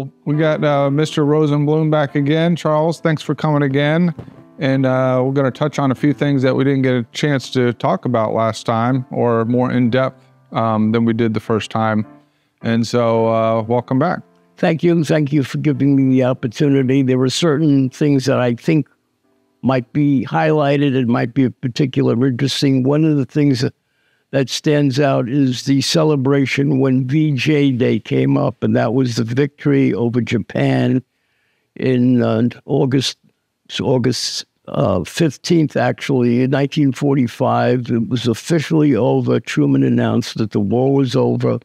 So we got Mr. Rosenblum back again. Charles, thanks for coming again. And we're going to touch on a few things that we didn't get a chance to talk about last time, or more in depth than we did the first time. And so welcome back. Thank you. Thank you for giving me the opportunity. There were certain things that I think might be highlighted and might be of particular interesting. One of the things that stands out is the celebration when VJ Day came up, and that was the victory over Japan in August 15th, actually, in 1945. It was officially over. Truman announced that the war was over.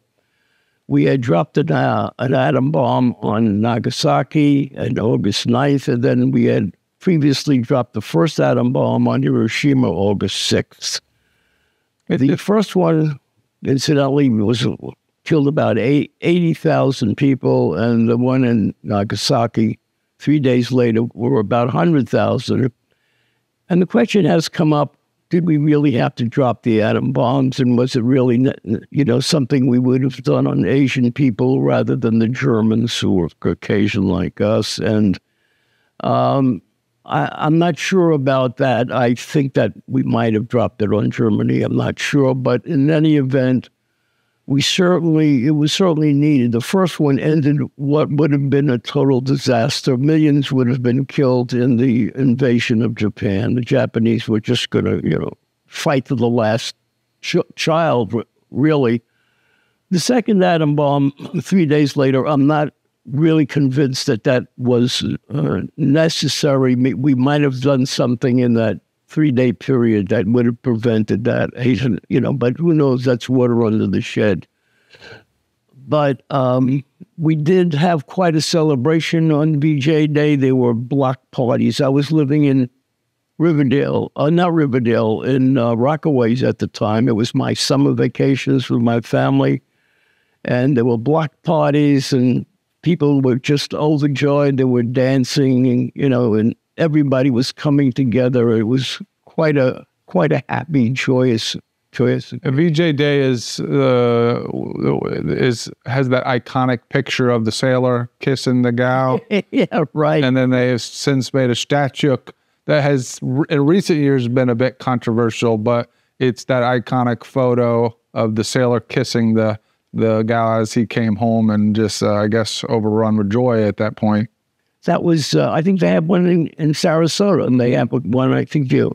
We had dropped an atom bomb on Nagasaki on August 9th, and then we had previously dropped the first atom bomb on Hiroshima August 6th. The first one, incidentally, killed about 80,000 people, and the one in Nagasaki 3 days later were about 100,000. And the question has come up, did we really have to drop the atom bombs? And was it really, something we would have done on Asian people rather than the Germans who were Caucasian like us? And I'm not sure about that. I think that we might have dropped it on Germany. I'm not sure. But in any event, it was certainly needed. The first one ended what would have been a total disaster. Millions would have been killed in the invasion of Japan. The Japanese were just going to, fight to the last child, really. The second atom bomb, 3 days later, I'm not really convinced that was necessary. We might have done something in that 3-day period that would have prevented that, but who knows, that's water under the shed. But we did have quite a celebration on VJ Day. There were block parties. I was living in in Rockaways at the time. It was my summer vacations with my family, and there were block parties, and people were just overjoyed. They were dancing, and everybody was coming together. It was quite a happy, joyous. VJ Day has that iconic picture of the sailor kissing the gal. Yeah, right. And then they have since made a statue that has, in recent years, been a bit controversial, but it's that iconic photo of the sailor kissing the gal as he came home and just, I guess, overrun with joy at that point. That was, I think they have one in Sarasota, and they have one, I think the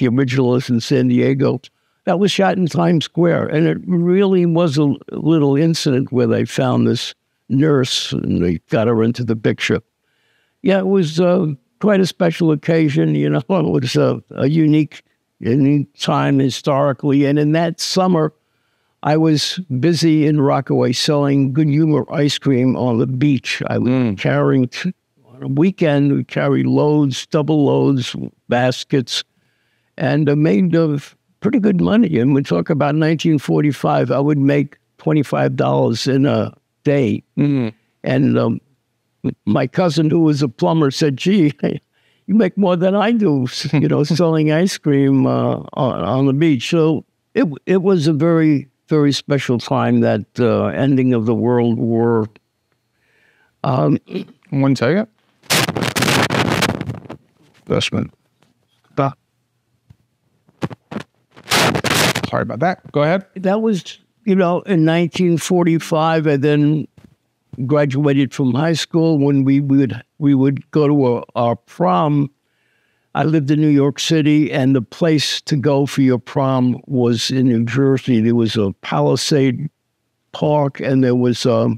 original is in San Diego. That was shot in Times Square, and it really was a little incident where they found this nurse, and they got her into the picture. Yeah, it was quite a special occasion, It was a unique time historically, and in that summer, I was busy in Rockaway selling Good Humor ice cream on the beach. I was carrying, on a weekend, we carried loads, double loads, baskets, and made pretty good money. And we talk about 1945, I would make $25 in a day. Mm-hmm. And my cousin, who was a plumber, said, gee, you make more than I do, selling ice cream on the beach. So it was a very, very special time, that ending of the World War. One second. This one. Sorry about that. Go ahead. That was, in 1945. I then graduated from high school. When we would go to our prom, I lived in New York City, and the place to go for your prom was in New Jersey. There was a Palisade Park, and there was a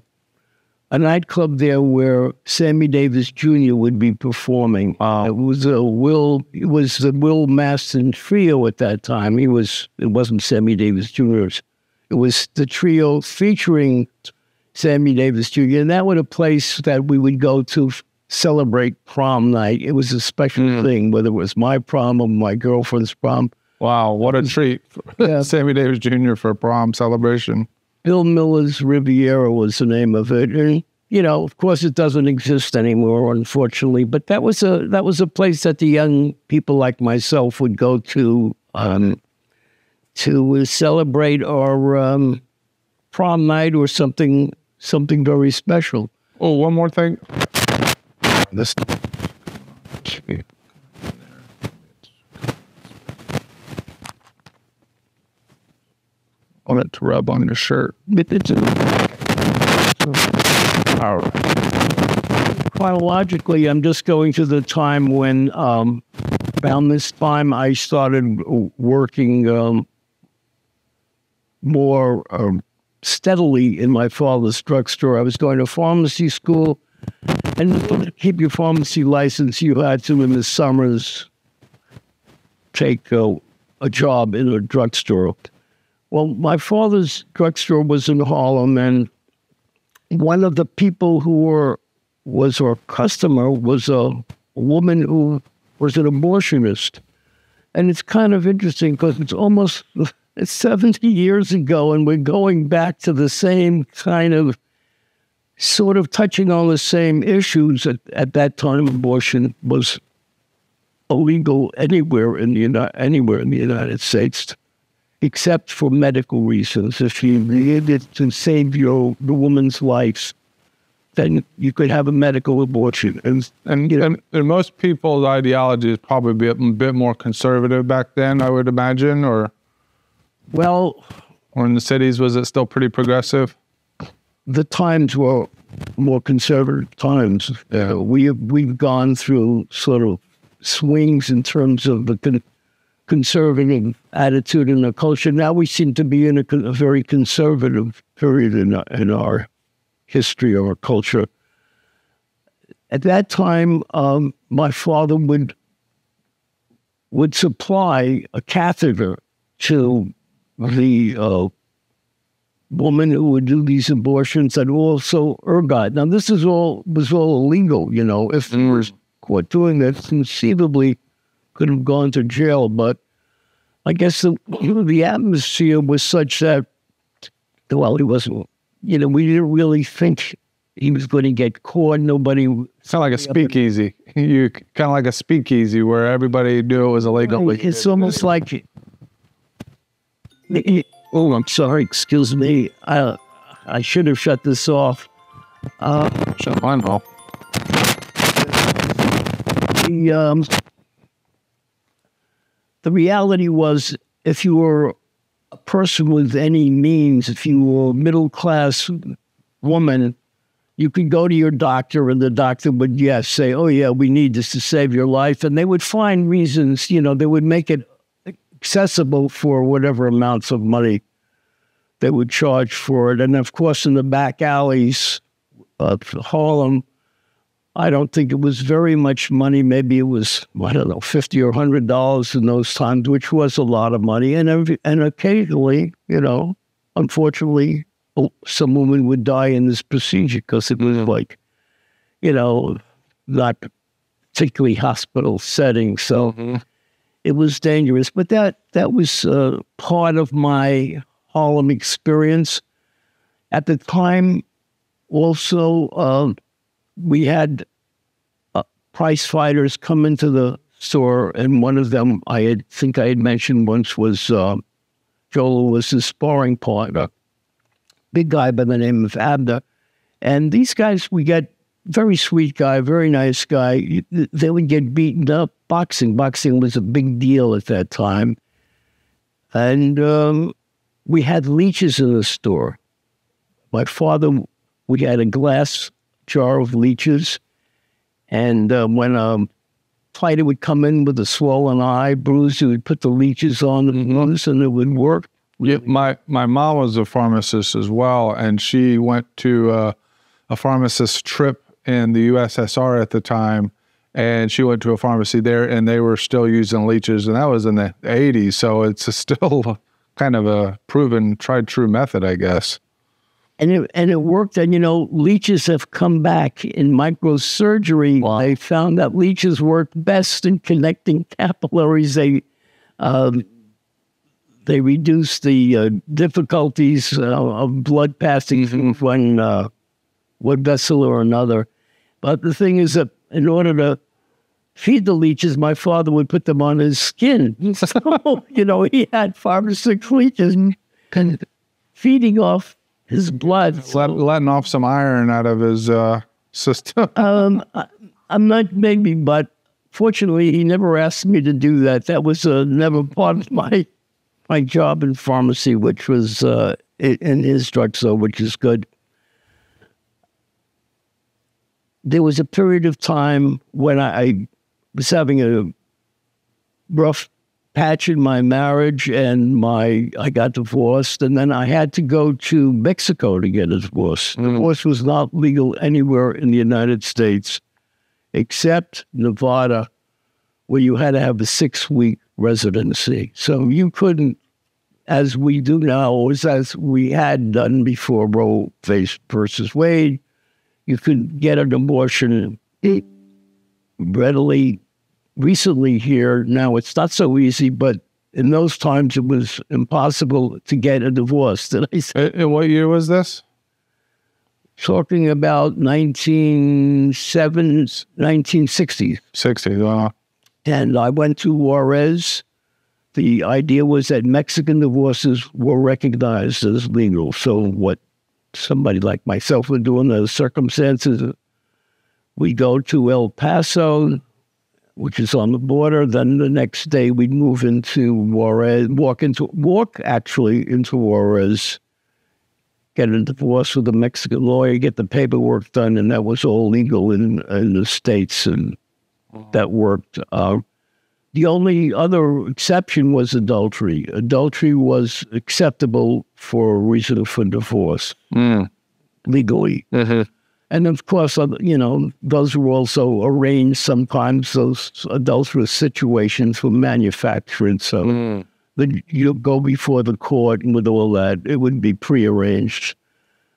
nightclub there where Sammy Davis Jr. would be performing. It was the Will Maston Trio at that time. It wasn't Sammy Davis Jr. It was the trio featuring Sammy Davis Jr. And that was a place that we would go to celebrate prom night. It was a special thing, whether it was my prom or my girlfriend's prom. Wow, what a treat. Yeah. Sammy Davis Jr. for a prom celebration. Bill Miller's Riviera was the name of it. And, of course, it doesn't exist anymore, unfortunately. But that was a place that the young people like myself would go to celebrate our prom night or something very special. Oh, one more thing. This. On it to rub on your shirt. All right. Chronologically, I'm just going to the time when, around this time, I started working more steadily in my father's drugstore. I was going to pharmacy school, and to keep your pharmacy license, you had to, in the summers, take a job in a drugstore. Well, my father's drugstore was in Harlem, and one of the people who was our customer was a woman who was an abortionist. And it's kind of interesting because it's 70 years ago, and we're going back to the same kind of, sort of touching on the same issues. At that time, abortion was illegal anywhere in the United States, except for medical reasons. If you needed to save the woman's life, then you could have a medical abortion. And most people's ideology is probably a bit more conservative back then, I would imagine, or in the cities, was it still pretty progressive? The times were more conservative times. We've gone through sort of swings in terms of the conservative attitude in the culture. Now we seem to be in a very conservative period in our history or our culture. At that time, my father would supply a catheter to the woman who would do these abortions, and also ergot. Now, this was all illegal, If they were caught doing that, conceivably could have gone to jail. But I guess the atmosphere was such that, well, he wasn't, we didn't really think he was going to get caught. Nobody. It's kind of like a speakeasy. You kind of like a speakeasy where everybody knew it was illegal. Right. It's almost like. Oh, I'm sorry. Excuse me. I should have shut this off. Shut mine off. The reality was, if you were a person with any means, if you were a middle-class woman, you could go to your doctor, and the doctor would, say, oh, yeah, we need this to save your life. And they would find reasons, they would make it accessible for whatever amounts of money they would charge for it. And, of course, in the back alleys of Harlem, I don't think it was very much money. Maybe it was, $50 or $100 in those times, which was a lot of money. And occasionally, unfortunately, some woman would die in this procedure because it was not particularly hospital setting. So it was dangerous. But that was part of my Harlem experience. At the time, also, we had prize fighters come into the store, and one of them I think I had mentioned once was Joe Lewis's sparring partner, big guy by the name of Abner. And these guys, we got very sweet guy, very nice guy. They would get beaten up. Boxing was a big deal at that time. And we had leeches in the store. My father, we had a glass jar of leeches. And when a fighter would come in with a swollen eye, bruise, he would put the leeches on the wounds, and it would work. Yeah, my mom was a pharmacist as well, and she went to a pharmacist trip in the USSR at the time, and she went to a pharmacy there, and they were still using leeches, and that was in the 80s, so it's still kind of a proven, tried-true method, I guess. And it worked, and leeches have come back in microsurgery. Wow. They found that leeches work best in connecting capillaries. They reduce the difficulties of blood passing through one vessel or another. But the thing is that in order to feed the leeches, my father would put them on his skin. So, he had 5 or 6 leeches feeding off his blood. Letting off some iron out of his system? I'm not maybe, but fortunately, he never asked me to do that. That was never part of my job in pharmacy, which was in his drugstore, which is good. There was a period of time when I was having a rough patch in my marriage, and I got divorced, and then I had to go to Mexico to get a divorce. Divorce was not legal anywhere in the United States except Nevada, where you had to have a 6-week residency. So you couldn't, as we do now, or as we had done before Roe versus Wade, you could get an abortion readily. Recently here, now it's not so easy, but in those times it was impossible to get a divorce. Did I say? And what year was this? Talking about 1960s. 60s, wow. And I went to Juarez. The idea was that Mexican divorces were recognized as legal. So what somebody like myself would do in those circumstances, we go to El Paso, which is on the border. Then the next day we'd move into Juarez, walk into Juarez, get a divorce with a Mexican lawyer, get the paperwork done, and that was all legal in the States, and that worked. The only other exception was adultery. Adultery was acceptable for a reason for divorce, legally. Mm-hmm. And of course, those were also arranged sometimes, those adulterous situations were manufactured. So you go before the court and with all that, it would be prearranged.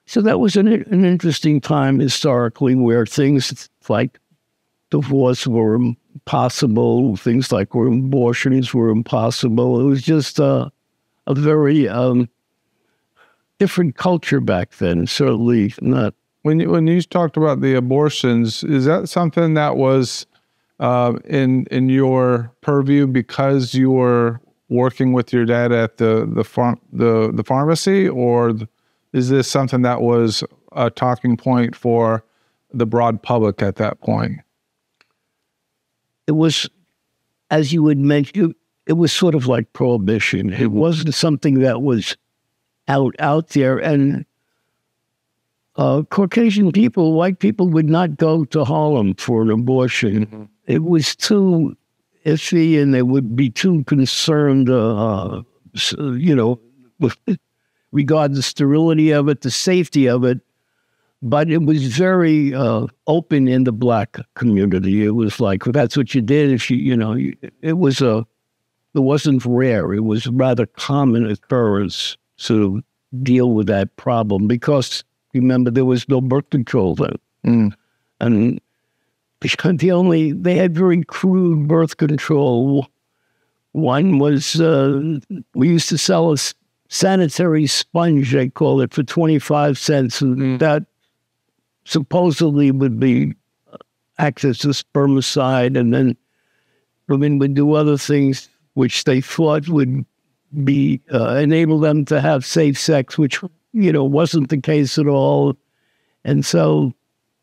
So that was an interesting time historically where things like divorce were impossible, things like abortions were impossible. It was just a very different culture back then, certainly not. When you talked about the abortions, is that something that was in your purview because you were working with your dad at the pharmacy, or is this something that was a talking point for the broad public at that point? It was, as you would mention, it was sort of like prohibition. It wasn't something that was out there, and Caucasian people, white people, would not go to Harlem for an abortion. Mm-hmm. It was too iffy, and they would be too concerned, with regard to the sterility of it, the safety of it. But it was very open in the Black community. It was like, that's what you did. If it wasn't rare. It was rather common occurrence to deal with that problem because, remember, there was no birth control then. And they had very crude birth control. One was, we used to sell a sanitary sponge, they call it, for 25 cents. And that supposedly would be access to spermicide. And then women would do other things which they thought would be enable them to have safe sex, which wasn't the case at all. And so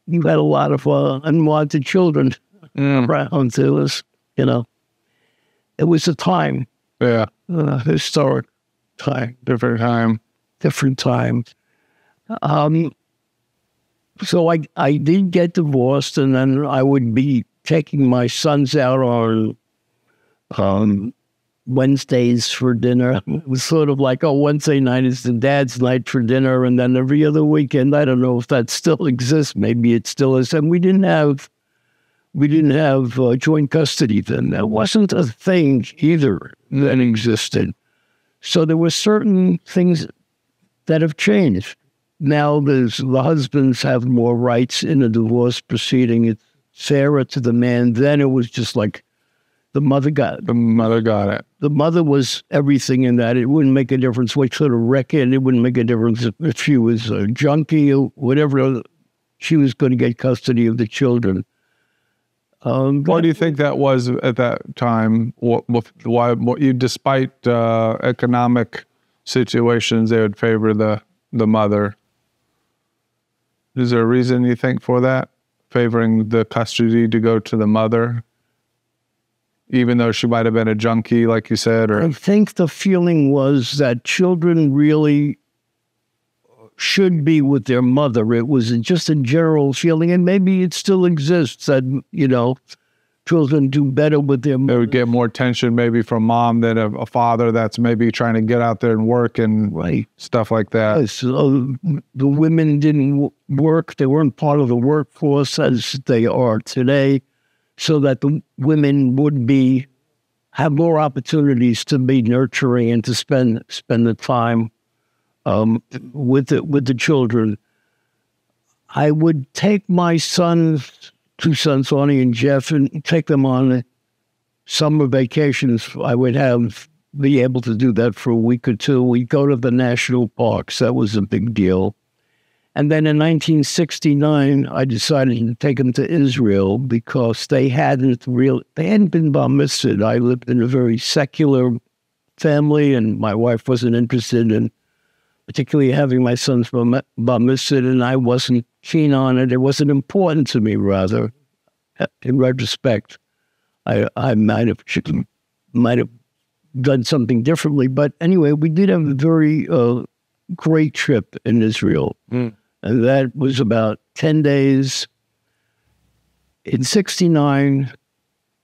you had a lot of unwanted children around. It was, it was a time. Yeah. Historic time. Different time. Different time. So I did get divorced, and then I would be taking my sons out on Wednesdays for dinner. It was sort of like, Wednesday night is the dad's night for dinner, and then every other weekend, I don't know if that still exists. Maybe it still is. And we didn't have joint custody then. That wasn't a thing either that existed. So there were certain things that have changed. Now the husbands have more rights in a divorce proceeding. It's fairer to the man. Then it was just like the mother got it. The mother got it. The mother was everything in that. It wouldn't make a difference what sort of record. It wouldn't make a difference if she was a junkie or whatever. She was going to get custody of the children. Why do you think that was at that time? Despite economic situations, they would favor the mother? Is there a reason you think for that? favoring the custody to go to the mother, even though she might have been a junkie, like you said? Or I think the feeling was that children really should be with their mother. It was just a general feeling, and maybe it still exists, that, children do better with their mother. They would get more attention maybe from mom than a father that's maybe trying to get out there and work and stuff like that. Yes, the women didn't work. They weren't part of the workforce as they are today, so that the women would have more opportunities to be nurturing and to spend the time with the children. I would take my two sons, Arnie and Jeff, and take them on summer vacations. I would be able to do that for a week or two. We'd go to the national parks. That was a big deal. And then in 1969, I decided to take them to Israel because they hadn't been bar mitzvahed. I lived in a very secular family, and my wife wasn't interested in particularly having my sons bar mitzvahed, and I wasn't keen on it. It wasn't important to me, rather. In retrospect, I might have done something differently. But anyway, we did have a very great trip in Israel. And that was about 10 days. In 69,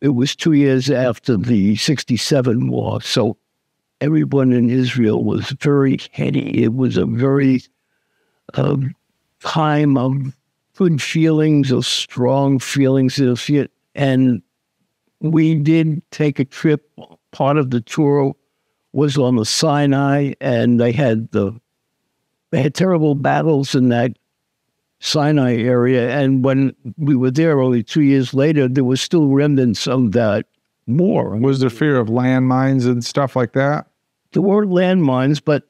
it was 2 years after the 67 war. So everyone in Israel was very heady. It was a very time of good feelings, of strong feelings. And we did take a trip. Part of the tour was on the Sinai, and they had terrible battles in that Sinai area. And when we were there only 2 years later, there was still remnants of that war. Was there fear of landmines and stuff like that? There were landmines, but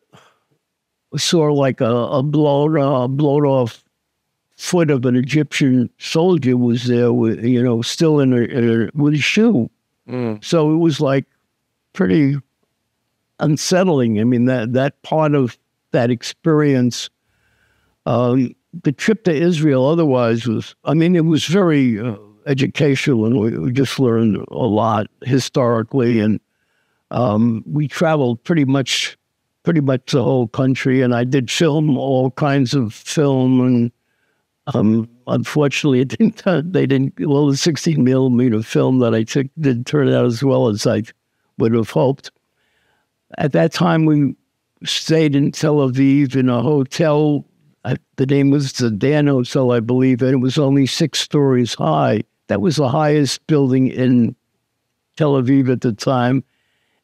we saw like a blown off foot of an Egyptian soldier was there with, still with a shoe. So it was like pretty unsettling. I mean, that part of that experience, the trip to Israel otherwise it was very educational, and we just learned a lot historically, and we traveled pretty much the whole country, and I did film all kinds of film, and unfortunately, the 16 millimeter film that I took didn't turn out as well as I would have hoped. At that time, we stayed in Tel Aviv in a hotel. The name was the Dan Hotel, I believe, and it was only 6 stories high. That was the highest building in Tel Aviv at the time.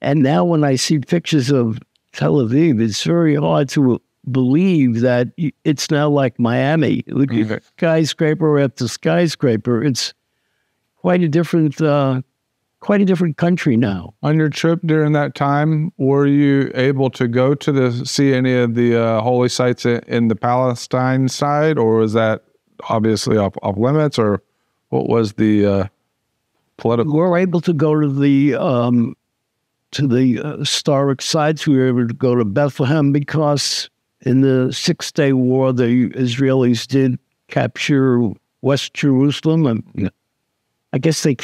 And now when I see pictures of Tel Aviv, it's very hard to believe that it's now like Miami. Skyscraper after skyscraper. It's quite a different country now. On your trip during that time, were you able to see any of the holy sites in the Palestine side, or was that obviously off limits, or what was the political? We were able to go to the historic sites. We were able to go to Bethlehem because in the 6-Day War, the Israelis did capture West Jerusalem. And I guess they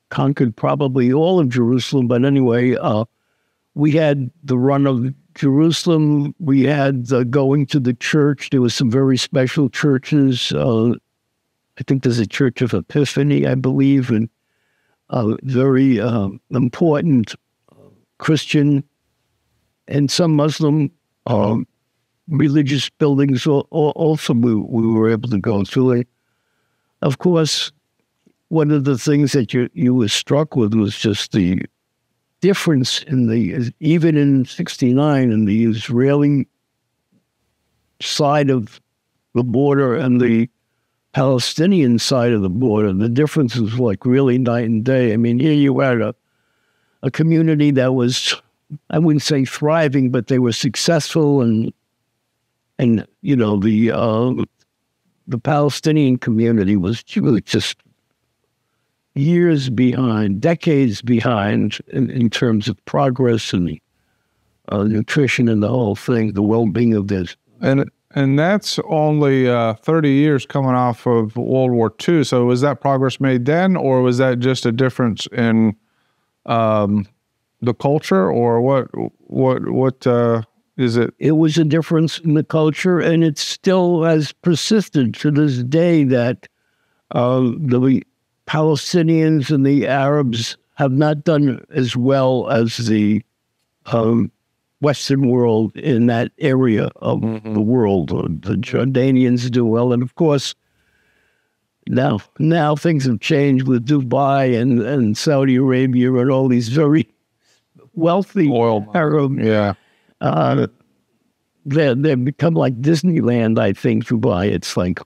conquered probably all of Jerusalem. But anyway, we had the run of Jerusalem. We had going to the church. There was some very special churches. I think there's a Church of Epiphany, I believe, and very important Christian and some Muslim religious buildings also we were able to go to. Of course, one of the things that you were struck with was just the difference even in 69, in the Israeli side of the border and the Palestinian side of the border. The difference was like really night and day. I mean, here you had a community that was, I wouldn't say thriving, but they were successful, and the Palestinian community was just years behind, decades behind in terms of progress and nutrition and the whole thing, the well-being of this. And And that's only 30 years coming off of World War II. So was that progress made then, or was that just a difference in the culture, or what is it? It was a difference in the culture, and it still has persisted to this day that the Palestinians and the Arabs have not done as well as the Western world in that area of the world. The Jordanians do well, and of course, now things have changed with Dubai and Saudi Arabia and all these very wealthy Oil. Arab. Yeah. They've become like Disneyland, I think, Dubai. It's like,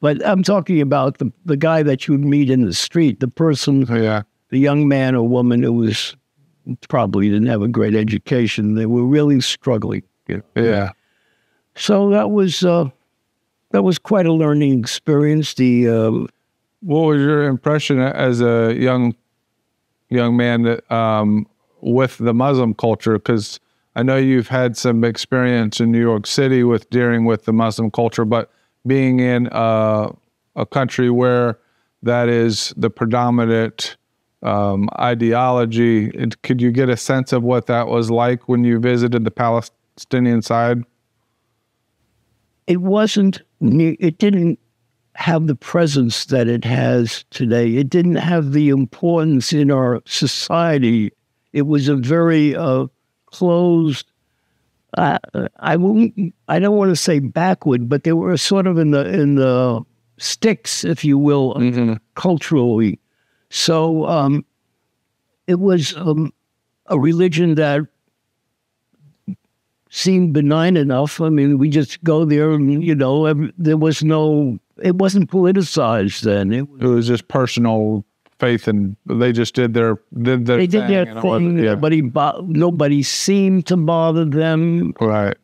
But I'm talking about the guy that you would meet in the street, the person, the young man or woman who was probably didn't have a great education. They were really struggling. Yeah. So that was quite a learning experience. What was your impression as a young man that, with the Muslim culture? Because I know you've had some experience in New York City with dealing with the Muslim culture, but being in a country where that is the predominant ideology, could you get a sense of what that was like when you visited the Palestinian side? It didn't have the presence that it has today. It didn't have the importance in our society. It was a very closed, I don't want to say backward, but they were sort of in the sticks, if you will, culturally. So it was a religion that seemed benign enough. I mean, we just go there and, it wasn't politicized then. It was just personal faith, and they just did their thing. Nobody seemed to bother them. Right.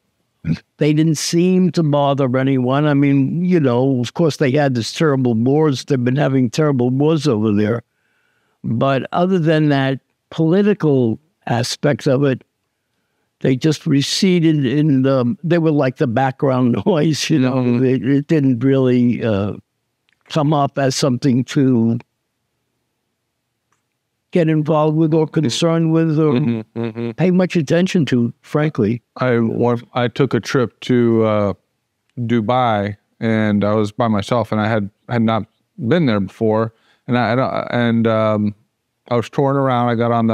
They didn't seem to bother anyone. I mean, of course they had this terrible wars. They've been having terrible wars over there. But other than that political aspect of it, they just receded they were like the background noise, It didn't really come up as something to get involved with or concerned with or pay much attention to, frankly. I took a trip to Dubai, and I was by myself, and I had not been there before, and I was touring around. I got on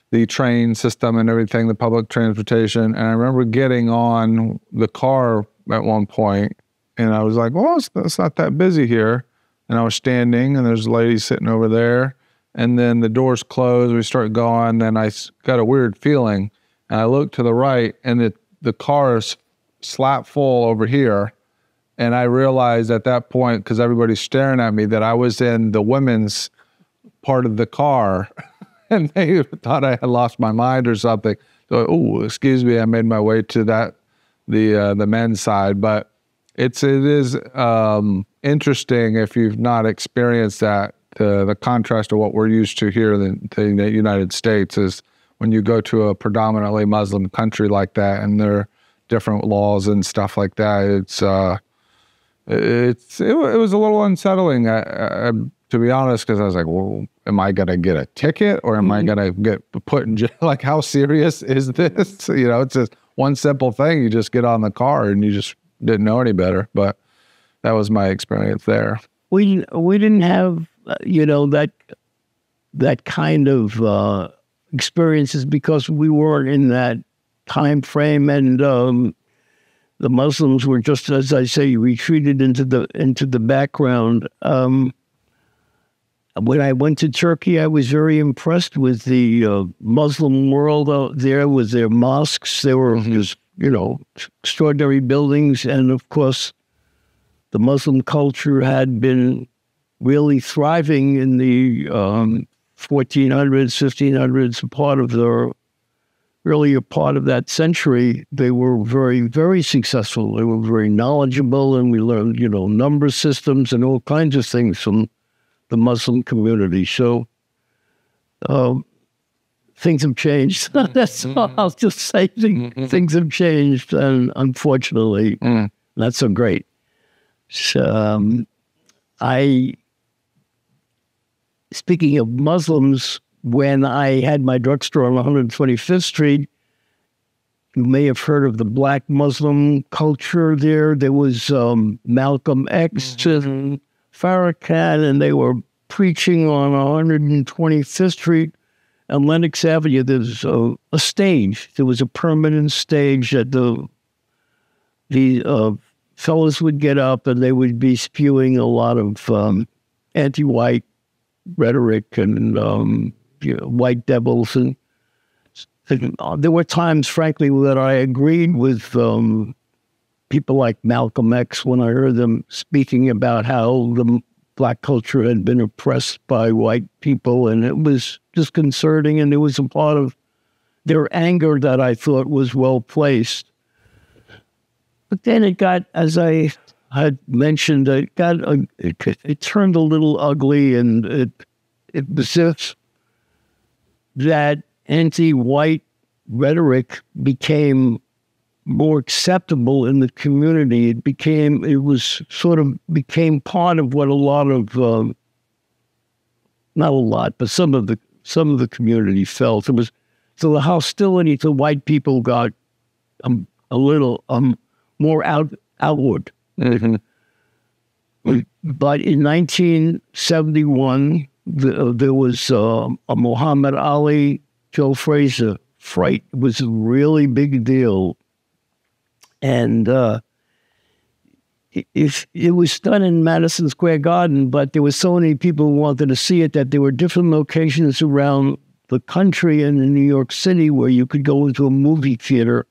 the train system and everything, the public transportation, and I remember getting on the car at one point, and I was like, well, it's not that busy here. And I was standing, and there's a lady sitting over there, and then the doors closed, we start going, and I got a weird feeling, and I looked to the right, and the car is slap full over here, and I realized at that point, because everybody's staring at me, that I was in the women's part of the car, and they thought I had lost my mind or something. So, oh, excuse me, I made my way to the men's side, but it is interesting if you've not experienced that. The contrast to what we're used to here in the United States is when you go to a predominantly Muslim country like that, and there are different laws and stuff like that. It was a little unsettling, to be honest, because I was like, well, am I going to get a ticket, or am I going to get put in jail? Like, how serious is this? It's just one simple thing. You just get on the car, and you just didn't know any better. But that was my experience there. We didn't have that kind of experiences because we weren't in that time frame, and the Muslims were just, as I say, retreated into the background. When I went to Turkey, I was very impressed with the Muslim world out there, with their mosques. They were just, extraordinary buildings, and of course, the Muslim culture had been really thriving in the 1400s, 1500s, part of the earlier part of that century. They were very, very successful. They were very knowledgeable, and we learned, number systems and all kinds of things from the Muslim community. So things have changed. That's all I'll just say. Things have changed, and unfortunately, not so great. So, speaking of Muslims, when I had my drugstore on 125th Street, you may have heard of the black Muslim culture there. There was Malcolm X and Farrakhan, and they were preaching on 125th Street and Lenox Avenue. There's a stage. There was a permanent stage that the fellows would get up and they would be spewing a lot of anti-white rhetoric and white devils. And there were times, frankly, that I agreed with people like Malcolm X when I heard them speaking about how the black culture had been oppressed by white people, and it was disconcerting, and it was a part of their anger that I thought was well placed. But then it got, as I had mentioned, it turned a little ugly, and it was just that anti-white rhetoric became more acceptable in the community. It became part of what a lot of, not a lot, but some of the community felt. So the hostility to white people got a little more outward. But in 1971, there was a Muhammad Ali, Joe Frazier fight. It was a really big deal. And it was done in Madison Square Garden, but there were so many people who wanted to see it that there were different locations around the country and in New York City where you could go into a movie theater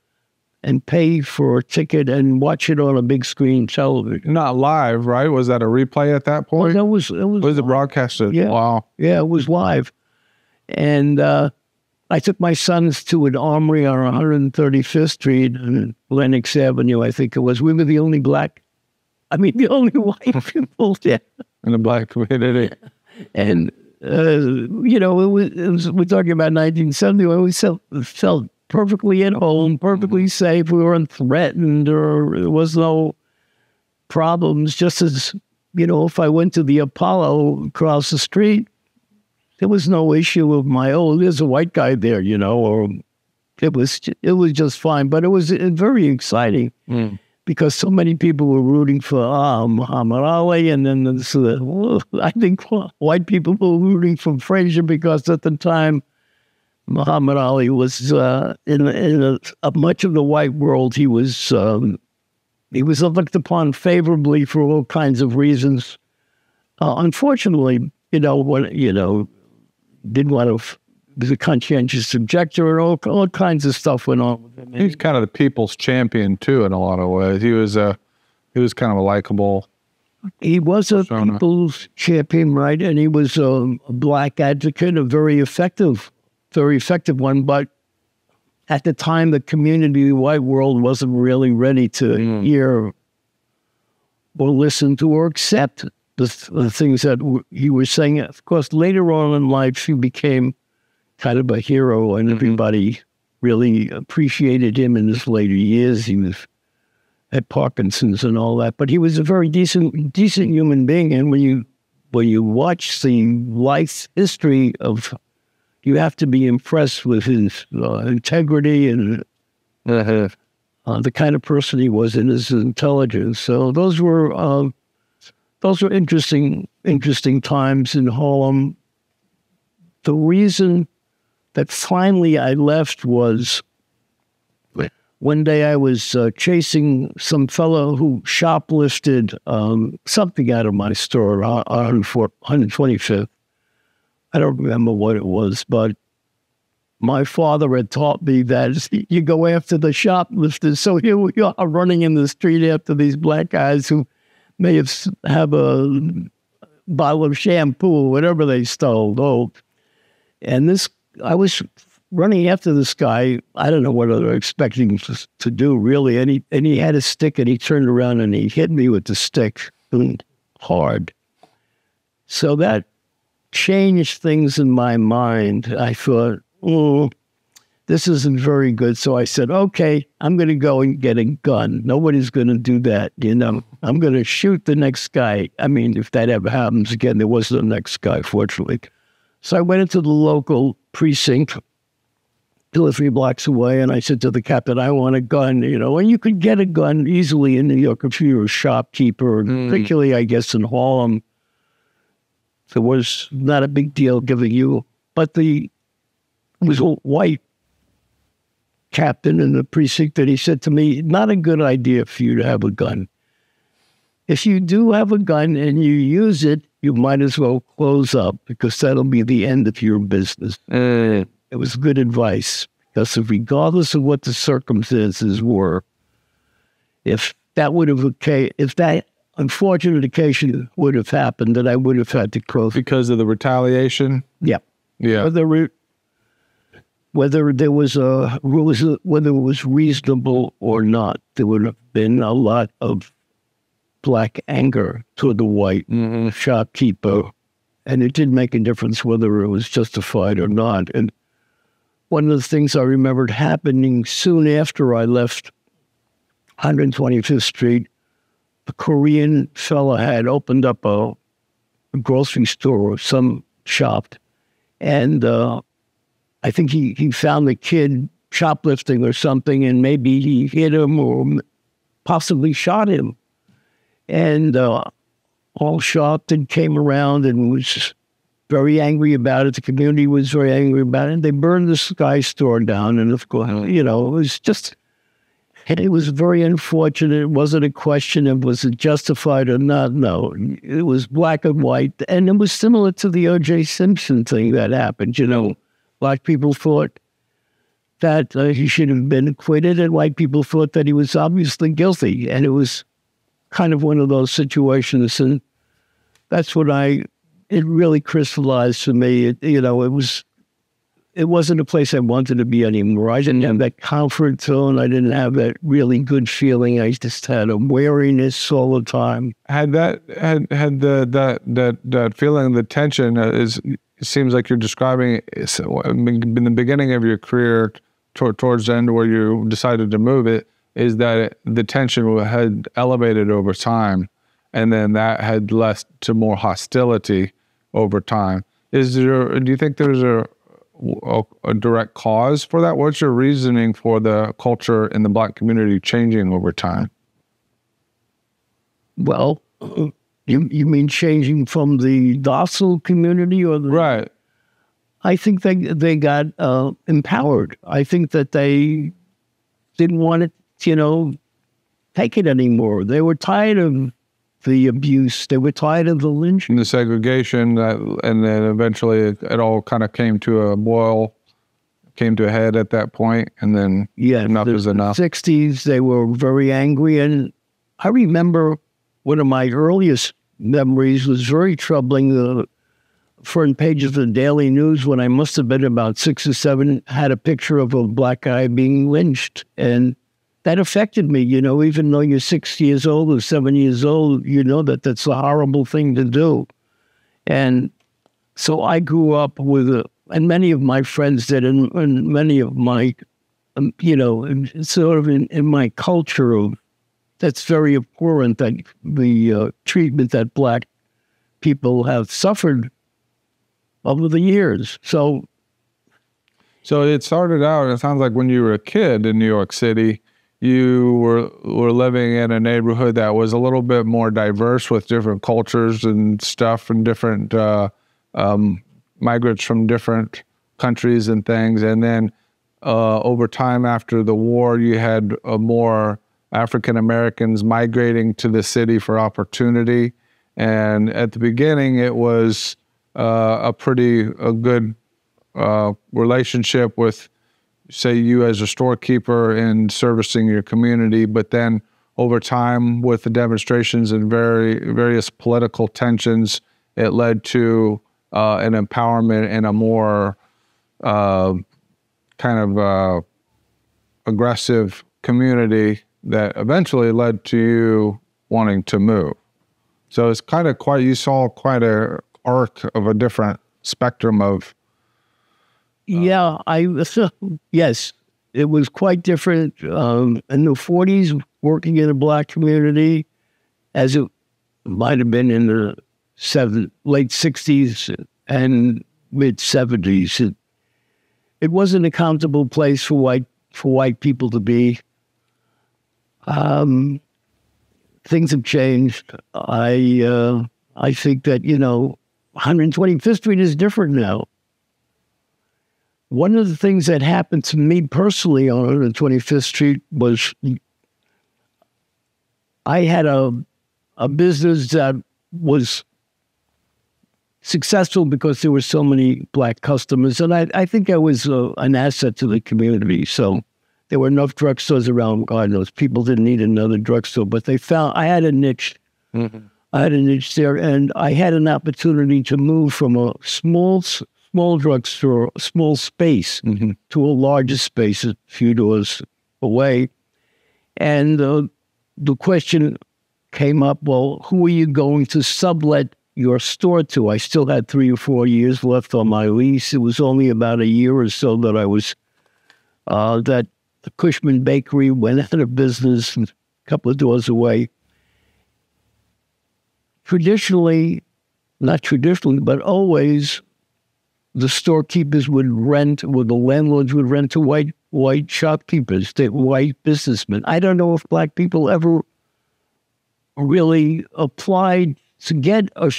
and pay for a ticket and watch it on a big screen television. Not live, right? Was that a replay at that point? Well, was it broadcasted? Yeah. Wow. Yeah, it was live. And I took my sons to an armory on 135th Street and Lenox Avenue, I think it was. We were the only the only white people there. In the black community. And, we're talking about 1971. We felt perfectly at home, perfectly safe. We weren't threatened, or there was no problems. Just as, if I went to the Apollo across the street, there was no issue of there's a white guy there, or it was just fine. But it was very exciting because so many people were rooting for Muhammad Ali, and then I think white people were rooting for Frazier because at the time Muhammad Ali was in much of the white world. He was looked upon favorably for all kinds of reasons. Unfortunately, didn't want to be a conscientious objector, and all kinds of stuff went on with him. He's kind of the people's champion too, in a lot of ways. He was kind of a likable. He was a persona. People's champion, right? And he was a black advocate, a very effective one. But at the time, the community, the white world, wasn't really ready to hear or listen to or accept the things that he was saying. Of course, later on in life, he became kind of a hero, and everybody really appreciated him in his later years. He had Parkinson's and all that, but he was a very decent human being. And when you watch the life history of, you have to be impressed with his integrity and the kind of person he was and his intelligence. So those were interesting times in Harlem. The reason that finally I left was one day I was chasing some fellow who shoplifted something out of my store on 125th. I don't remember what it was, but my father had taught me that you go after the shoplifters. So here we are running in the street after these black guys who may have a bottle of shampoo or whatever they stole. And I was running after this guy. I don't know what they were expecting to do, really. And he had a stick, and he turned around and he hit me with the stick hard. So that changed things in my mind. I thought, this isn't very good. So I said, okay, I'm going to go and get a gun. Nobody's going to do that, you know. I'm going to shoot the next guy. I mean, if that ever happens again, there was no next guy, fortunately. So I went into the local precinct, 2 or 3 blocks away, and I said to the captain, I want a gun, you know. And you could get a gun easily in New York if you were a shopkeeper, particularly, I guess, in Harlem. There was not a big deal giving you, but it was a white captain in the precinct that he said to me, not a good idea for you to have a gun. If you do have a gun and you use it, you might as well close up because that'll be the end of your business. It was good advice because regardless of what the circumstances were, if that unfortunate occasion would have happened, that I would have had to close. Because of the retaliation? Yeah. Yeah. Whether it was reasonable or not, there would have been a lot of black anger toward the white shopkeeper, and it did make a difference whether it was justified or not. And one of the things I remembered happening soon after I left 125th Street, the Korean fella had opened up a grocery store or some shop, and I think he found the kid shoplifting or something, and maybe he hit him or possibly shot him. And all shocked and came around and was very angry about it. The community was very angry about it. They burned this guy's store down, and of course, you know, it was very unfortunate. It wasn't a question of was it justified or not. No, it was black and white, and it was similar to the O.J. Simpson thing that happened. You know, black people thought that he should have been acquitted, and white people thought that he was obviously guilty, and it was kind of one of those situations, and that's what it really crystallized for me. It wasn't a place I wanted to be anymore. I didn't have that comfort zone. I didn't have that really good feeling. I just had a wariness all the time. Had that feeling, the tension it seems like you're describing in the beginning of your career towards the end where you decided to move it, is that the tension had elevated over time, and then that had led to more hostility over time. Do you think there's a direct cause for that? What's your reasoning for the culture in the black community changing over time? Well, you mean changing from the docile community or the... Right. I think they got empowered. I think that they didn't want to, take it anymore. They were tired of the abuse. They were tired of the lynching. And the segregation, and then eventually it all kind of came to a head at that point, and then enough is enough. In the 60s, they were very angry, and I remember one of my earliest memories was very troubling. The front page of the Daily News, when I must have been about 6 or 7, had a picture of a black guy being lynched, and that affected me, even though you're 6 years old or 7 years old, that's a horrible thing to do. And so I grew up with and many of my friends did, and many of my, sort of in my culture, that's very abhorrent, that the treatment that black people have suffered over the years. So it started out, it sounds like when you were a kid in New York City, you were living in a neighborhood that was a little bit more diverse with different cultures and stuff, and different migrants from different countries and things. And then over time after the war, you had more African Americans migrating to the city for opportunity. And at the beginning, it was a good relationship with, say, you as a storekeeper and servicing your community. But then over time, with the demonstrations and various political tensions, it led to an empowerment and a more aggressive community that eventually led to you wanting to move. So it's you saw quite a arc of a different spectrum of Yeah, yes, it was quite different. In the 40s, working in a black community, as it might have been in the late 60s and mid 70s. It wasn't a comfortable place for white people to be. Things have changed. I think that 125th Street is different now. One of the things that happened to me personally on 125th Street was I had a business that was successful because there were so many black customers, and I think I was an asset to the community. So there were enough drugstores around. God knows, people didn't need another drugstore, but they found I had a niche. Mm-hmm. I had a niche there, and I had an opportunity to move from a small drugstore, a small space, mm-hmm. to a larger space a few doors away. And the question came up, well, who are you going to sublet your store to? I still had 3 or 4 years left on my lease. It was only about a year or so that I was, that the Cushman Bakery went out of business a couple of doors away. Not traditionally, but always, the storekeepers would rent, or the landlords would rent to white shopkeepers, white businessmen. I don't know if black people ever really applied to get a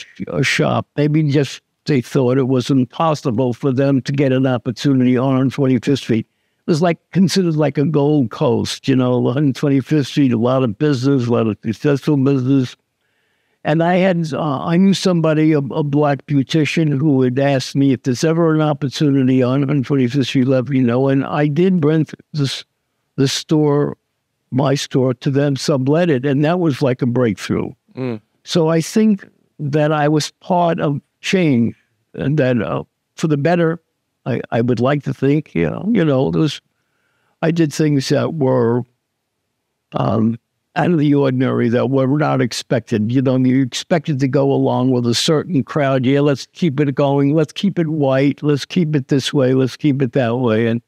shop. Maybe just they thought it was impossible for them to get an opportunity on 125th Street. It was considered like a Gold Coast, 125th Street, a lot of business, a lot of successful business. And I knew somebody, a black beautician, who had asked me if there's ever an opportunity on 125th Street, let me know. And I did rent the store, my store, to them, sublet it. And that was like a breakthrough. Mm. So I think that I was part of change, and that for the better, I would like to think, I did things that were out of the ordinary, that were not expected. You expected to go along with a certain crowd. Yeah, let's keep it going. Let's keep it white. Let's keep it this way. Let's keep it that way. And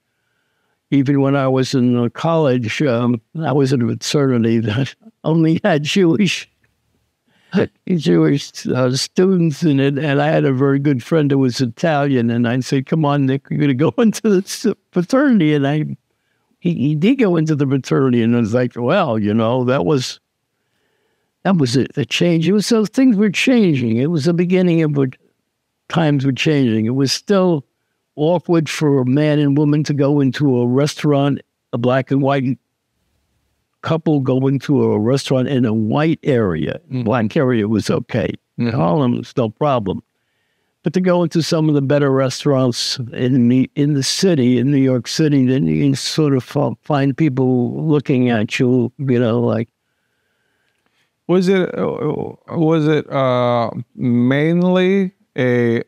even when I was in college, I was in a fraternity that only had Jewish students in it. And I had a very good friend who was Italian. And I'd say, come on, Nick, you're going to go into this fraternity. And he did go into the fraternity, and I was like, well, that was a change. It was, so things were changing. It was the beginning of what times were changing. It was still awkward for a man and woman to go into a restaurant, a black and white couple go into a restaurant in a white area. Black area was okay. In Harlem, it's no problem. But to go into some of the better restaurants in the city, in New York City, then you can sort of find people looking at you, like. Was it mainly a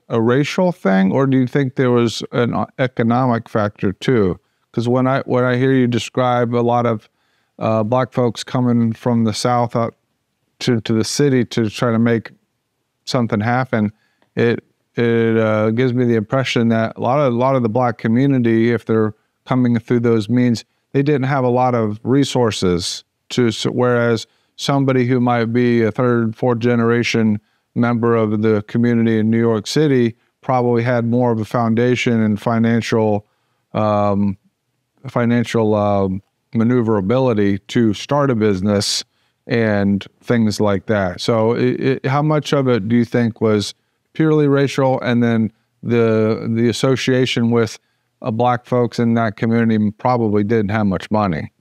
racial thing, or do you think there was an economic factor too? Because when I hear you describe a lot of black folks coming from the South out to the city to try to make something happen, it gives me the impression that a lot of the black community, if they're coming through those means, they didn't have a lot of resources whereas somebody who might be a third, fourth generation member of the community in New York City probably had more of a foundation and financial maneuverability to start a business and things like that. So how much of it do you think was purely racial, and then the association with black folks in that community probably didn't have much money?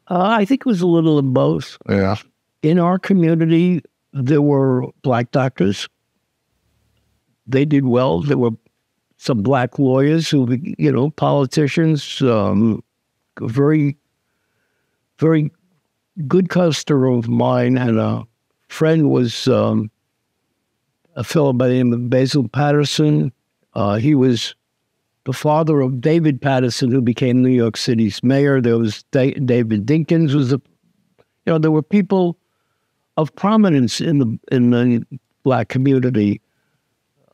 I think it was a little of both. Yeah. In our community, there were black doctors. They did well. There were some black lawyers who, politicians, very, very good customer of mine, and a friend was a fellow by the name of Basil Patterson. He was the father of David Patterson, who became New York City's mayor. There was David Dinkins. There were people of prominence in the black community.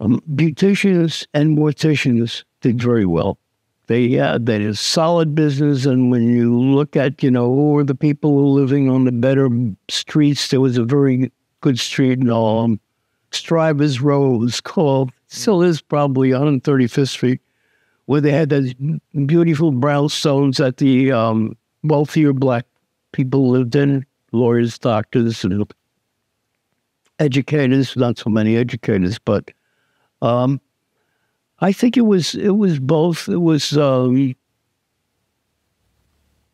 beauticians and morticians did very well. They had that is solid business, and when you look at, who were the people who were living on the better streets, there was a very good street in Strivers Row, it was called, still is probably 135th Street, where they had those beautiful brownstones that the wealthier black people lived in, lawyers, doctors, and educators, not so many educators, but I think it was both. It was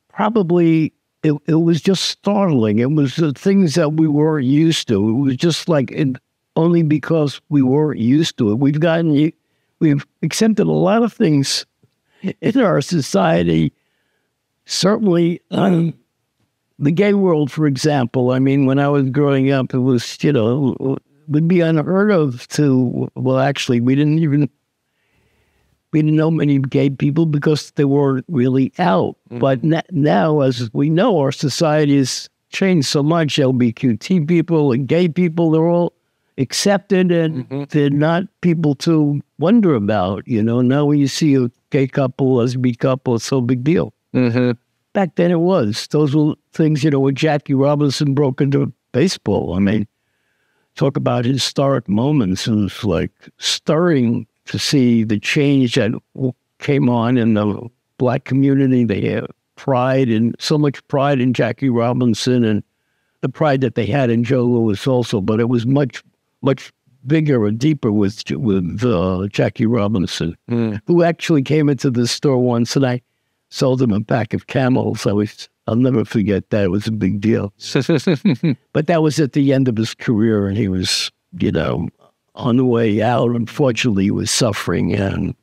probably, it was just startling. It was the things that we weren't used to. It was just like, only because we weren't used to it. We've accepted a lot of things in our society. Certainly, the gay world, for example. I mean, when I was growing up, it was, would be unheard of actually, we didn't know many gay people because they weren't really out. Mm-hmm. But now, as we know, our society has changed so much. LGBTQ people and gay people, they're all accepted, and they're not people to wonder about. Now when you see a gay couple, lesbian couple, it's no big deal. Mm-hmm. Back then it was. Those were things, when Jackie Robinson broke into baseball. I mean, talk about historic moments. It was like stirring to see the change that came on in the black community. They had pride, and so much pride in Jackie Robinson, and the pride that they had in Joe Louis also, but it was much, much bigger and deeper with Jackie Robinson, who actually came into the store once, and I sold him a pack of Camels. I'll never forget that. It was a big deal. But that was at the end of his career, and he was, on the way out. Unfortunately, he was suffering, and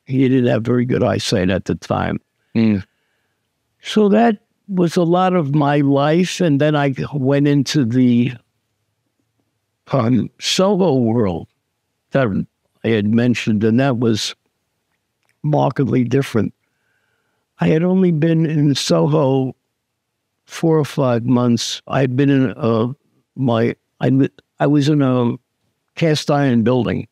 he didn't have very good eyesight at the time. So that was a lot of my life, and then I went into the Soho world that I had mentioned, and that was markedly different. I had only been in Soho 4 or 5 months. I'd been in I was in a cast iron building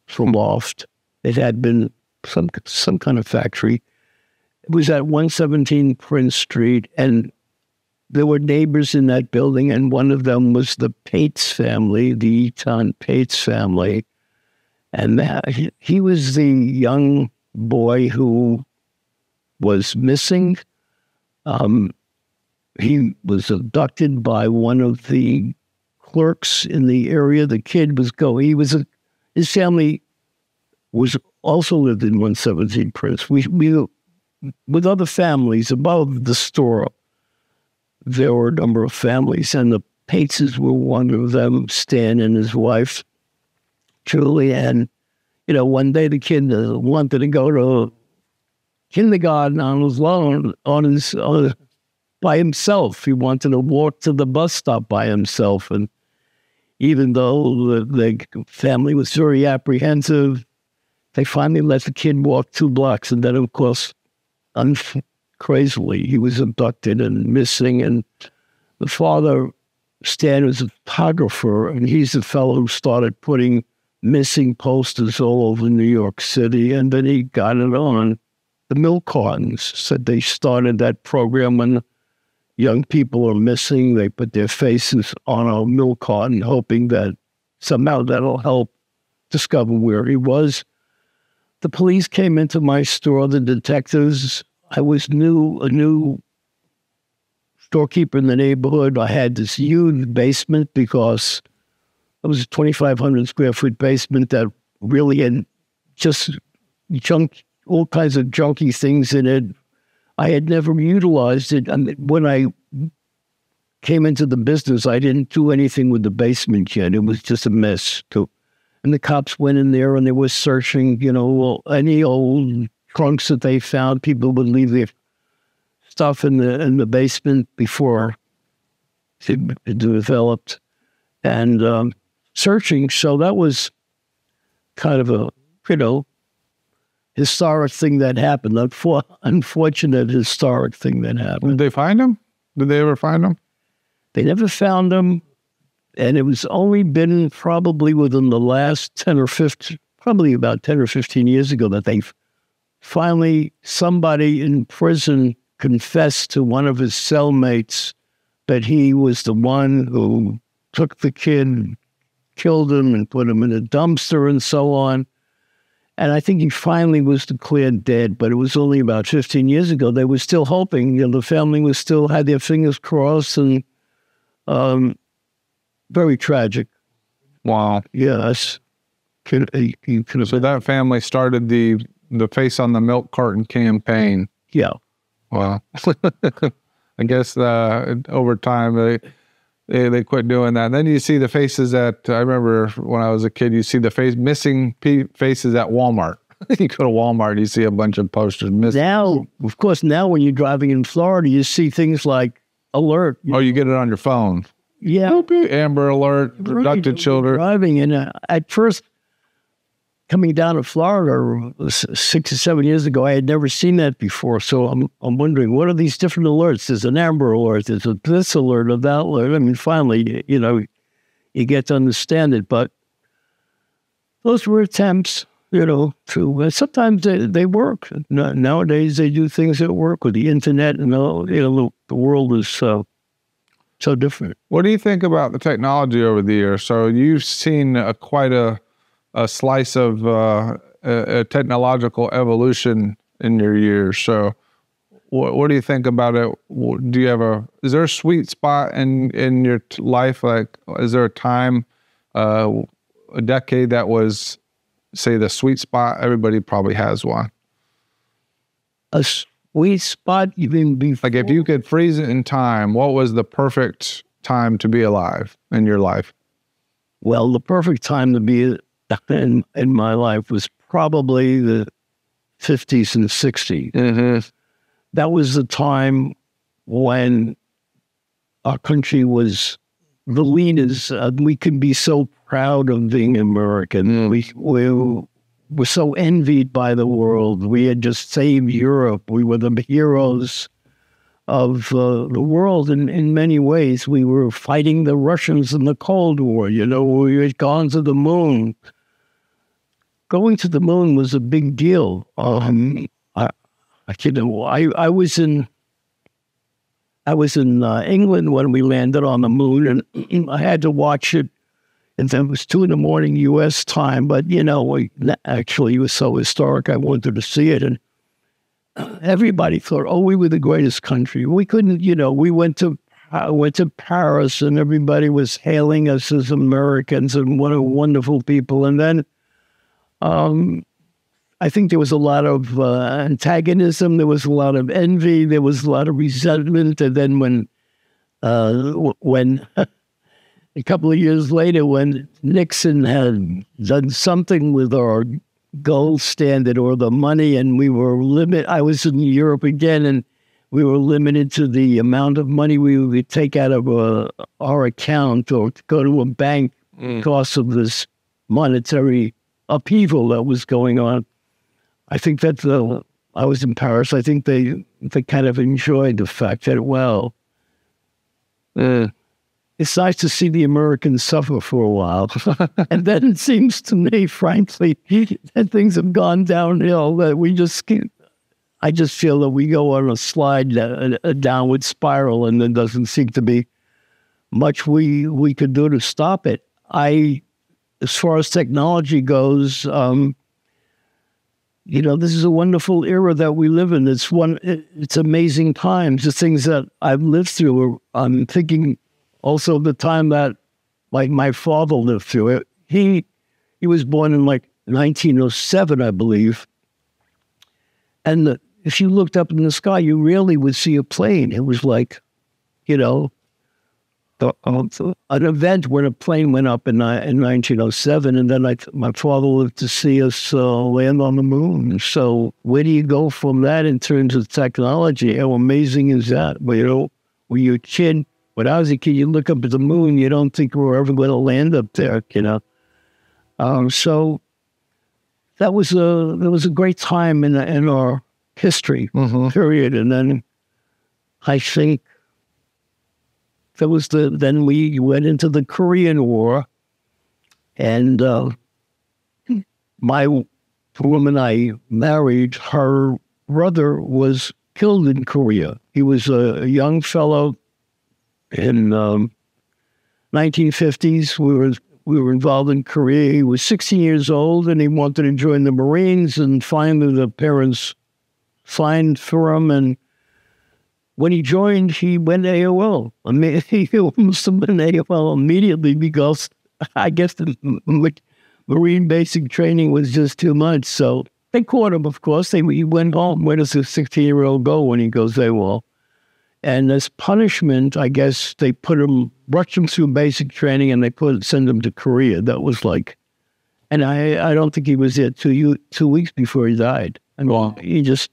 for loft. It had been some kind of factory. It was at 117 Prince Street, and there were neighbors in that building, and one of them was the Pates family, the Eton Pates family. And he was the young boy who was missing. He was abducted by one of the clerks in the area. The kid was his family was also lived in 117 Prince. We with other families above the store, there were a number of families, and the Pateses were one of them, Stan and his wife, Julie. And, one day the kid wanted to go to kindergarten on his own, by himself. He wanted to walk to the bus stop by himself. And even though the family was very apprehensive, they finally let the kid walk 2 blocks. And then, of course, crazily, he was abducted and missing. And the father, Stan, was a photographer, and he's the fellow who started putting missing posters all over New York City. And then he got it on the milk cartons. Said they started that program when young people are missing. They put their faces on a milk carton, hoping that somehow that'll help discover where he was. The police came into my store, the detectives. I was a new storekeeper in the neighborhood. I had this huge basement because it was a 2,500 square foot basement that really had just all kinds of junky things in it. I had never utilized it. I mean, when I came into the business, I didn't do anything with the basement yet. It was just a mess. And the cops went in there and they were searching, any old trunks that they found. People would leave their stuff in the basement before it developed, and searching. So that was kind of a, historic thing that happened. Unfortunate historic thing that happened. Did they find him? Did they ever find him? They never found him. And it was only been probably within the last 10 or 15, probably about 10 or 15 years ago that they finally, somebody in prison confessed to one of his cellmates that he was the one who took the kid, killed him, and put him in a dumpster and so on. And I think he finally was declared dead, but it was only about 15 years ago. They were still hoping, the family was still had their fingers crossed, and very tragic. Wow. Yes. So that family started the Face on the Milk Carton campaign. Yeah. Wow. I guess over time they quit doing that. And then you see the faces I remember when I was a kid, you see the missing faces at Walmart. You go to Walmart, you see a bunch of posters missing. Now, of course, when you're driving in Florida, you see things like alert. You get it on your phone. Yeah. Amber Alert, abducted children. Driving, and at first, coming down to Florida 6 or 7 years ago, I had never seen that before. So I'm wondering, what are these different alerts? There's an Amber Alert, there's a this alert, or that alert. I mean, finally, you get to understand it. But those were attempts, to sometimes they work. Nowadays, they do things that work with the internet, and the world is so different. What do you think about the technology over the years? So you've seen quite a slice of a technological evolution in your years. So what do you think about it? Do you have is there a sweet spot in your life? Like, is there a time, a decade that was, say, the sweet spot? Everybody probably has one. A sweet spot, even before? Like, if you could freeze it in time, what was the perfect time to be alive in your life? Well, the perfect time to be in my life was probably the 50s and 60s. Mm-hmm. That was the time when our country was the leaders. We could be so proud of being American. We were so envied by the world. We had just saved Europe. We were the heroes of the world in many ways. We were fighting the Russians in the Cold War. We had gone to the moon. Going to the moon was a big deal. I was in England when we landed on the moon, and I had to watch it. And it was 2 a.m. U.S. time, but actually it was so historic. I wanted to see it, and everybody thought, "Oh, we were the greatest country." We couldn't, we went to Paris, and everybody was hailing us as Americans and what a wonderful people. And then I think there was a lot of antagonism. There was a lot of envy. There was a lot of resentment. And then when a couple of years later, when Nixon had done something with our gold standard or the money, and we were I was in Europe again, and we were limited to the amount of money we would take out of our account or to go to a bank because of this monetary upheaval that was going on. I think that I was in Paris. I think they kind of enjoyed the fact that, it's nice to see the Americans suffer for a while. And then it seems to me, frankly, that things have gone downhill, that I just feel that we go on a slide, a downward spiral, and there doesn't seem to be much we could do to stop it. As far as technology goes, this is a wonderful era that we live in. It's amazing times. The things that I've lived through, I'm thinking also of the time that, like, my father lived through it. He was born in 1907, I believe. And if you looked up in the sky, you rarely would see a plane. It was like, an event when a plane went up in 1907, and then my father lived to see us land on the moon. So where do you go from that in terms of technology? How amazing is that? But, when you're a kid, when I was a kid, you look up at the moon, you don't think we're ever going to land up there, So that was a great time in our history period. And then I think Then we went into the Korean War, and my woman I married, her brother was killed in Korea. He was a young fellow in 1950s. We were involved in Korea. He was 16 years old, and he wanted to join the Marines, and finally the parents signed for him, and when he joined, he went AOL. I mean, he must have been AOL immediately because I guess the Marine basic training was just too much. So they caught him, of course. He went home. Where does a 16-year-old go when he goes AWOL? And as punishment, I guess they rushed him through basic training, and they send him to Korea. That was like, and I don't think he was there 2 weeks before he died. I mean, he just,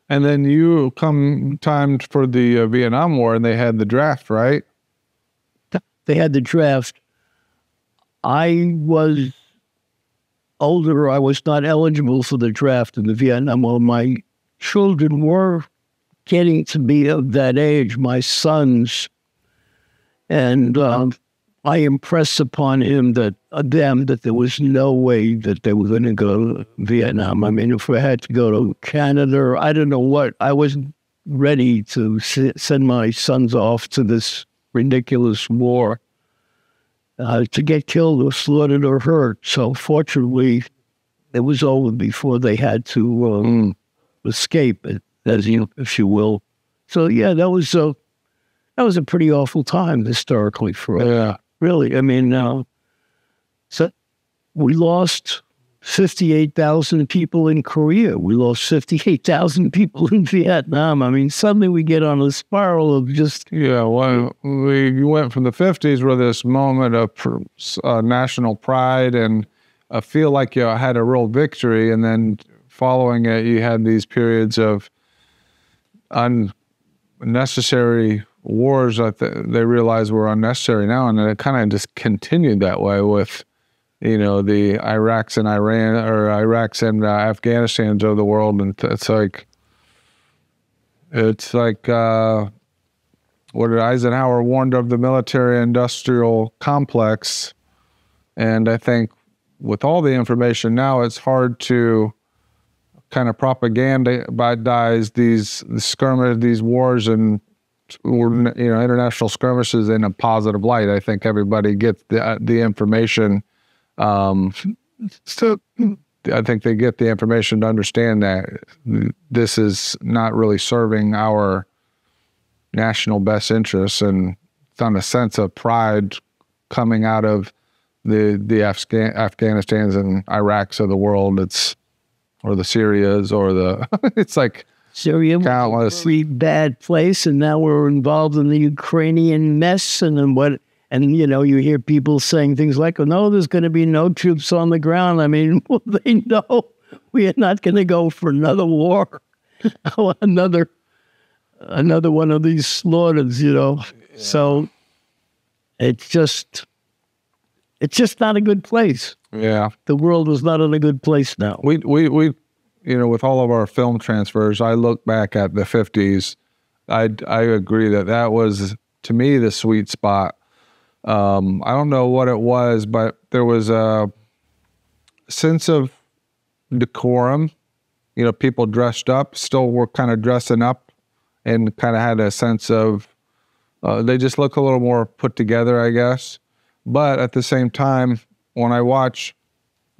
And then you come time for the Vietnam War, and they had the draft, right? They had the draft. I was older. I was not eligible for the draft in the Vietnam War. My children were getting to be of that age, my sons, and I impressed upon them that there was no way that they were going to go to Vietnam. I mean, if we had to go to Canada, I don't know what, I wasn't ready to send my sons off to this ridiculous war to get killed or slaughtered or hurt. So fortunately, it was over before they had to escape, if you will. So yeah, that was a pretty awful time historically for us. Yeah. Really, I mean, so we lost 58,000 people in Korea. We lost 58,000 people in Vietnam. I mean, suddenly we get on a spiral of just... Yeah, well, we went from the 50s where this moment of national pride and I feel like you had a real victory, and then following it, you had these periods of unnecessary wars that they realized were unnecessary now, and it kind of just continued that way with, the Iraqs and Iran, or Iraqs and Afghanistans of the world, and it's like what Eisenhower warned of the military-industrial complex, and I think with all the information now, it's hard to kind of propagandize these wars and international skirmishes in a positive light. I think everybody gets the information. So I think they get the information to understand that this is not really serving our national best interests, and it's on a sense of pride coming out of the Afghanistans and Iraqs of the world. Or the Syrias, or it's like Syria countless. Was a pretty bad place, and now we're involved in the Ukrainian mess, you hear people saying things like, "Oh no, there's going to be no troops on the ground." I mean, well, they know we are not going to go for another war, another one of these slaughters, Yeah. So it's just not a good place. Yeah, the world is not in a good place now. We with all of our film transfers, I look back at the 50s. I agree that was, to me, the sweet spot. I don't know what it was, but there was a sense of decorum. People dressed up, still were kind of dressing up, and kind of had a sense of, they just look a little more put together, I guess. But at the same time, when I watch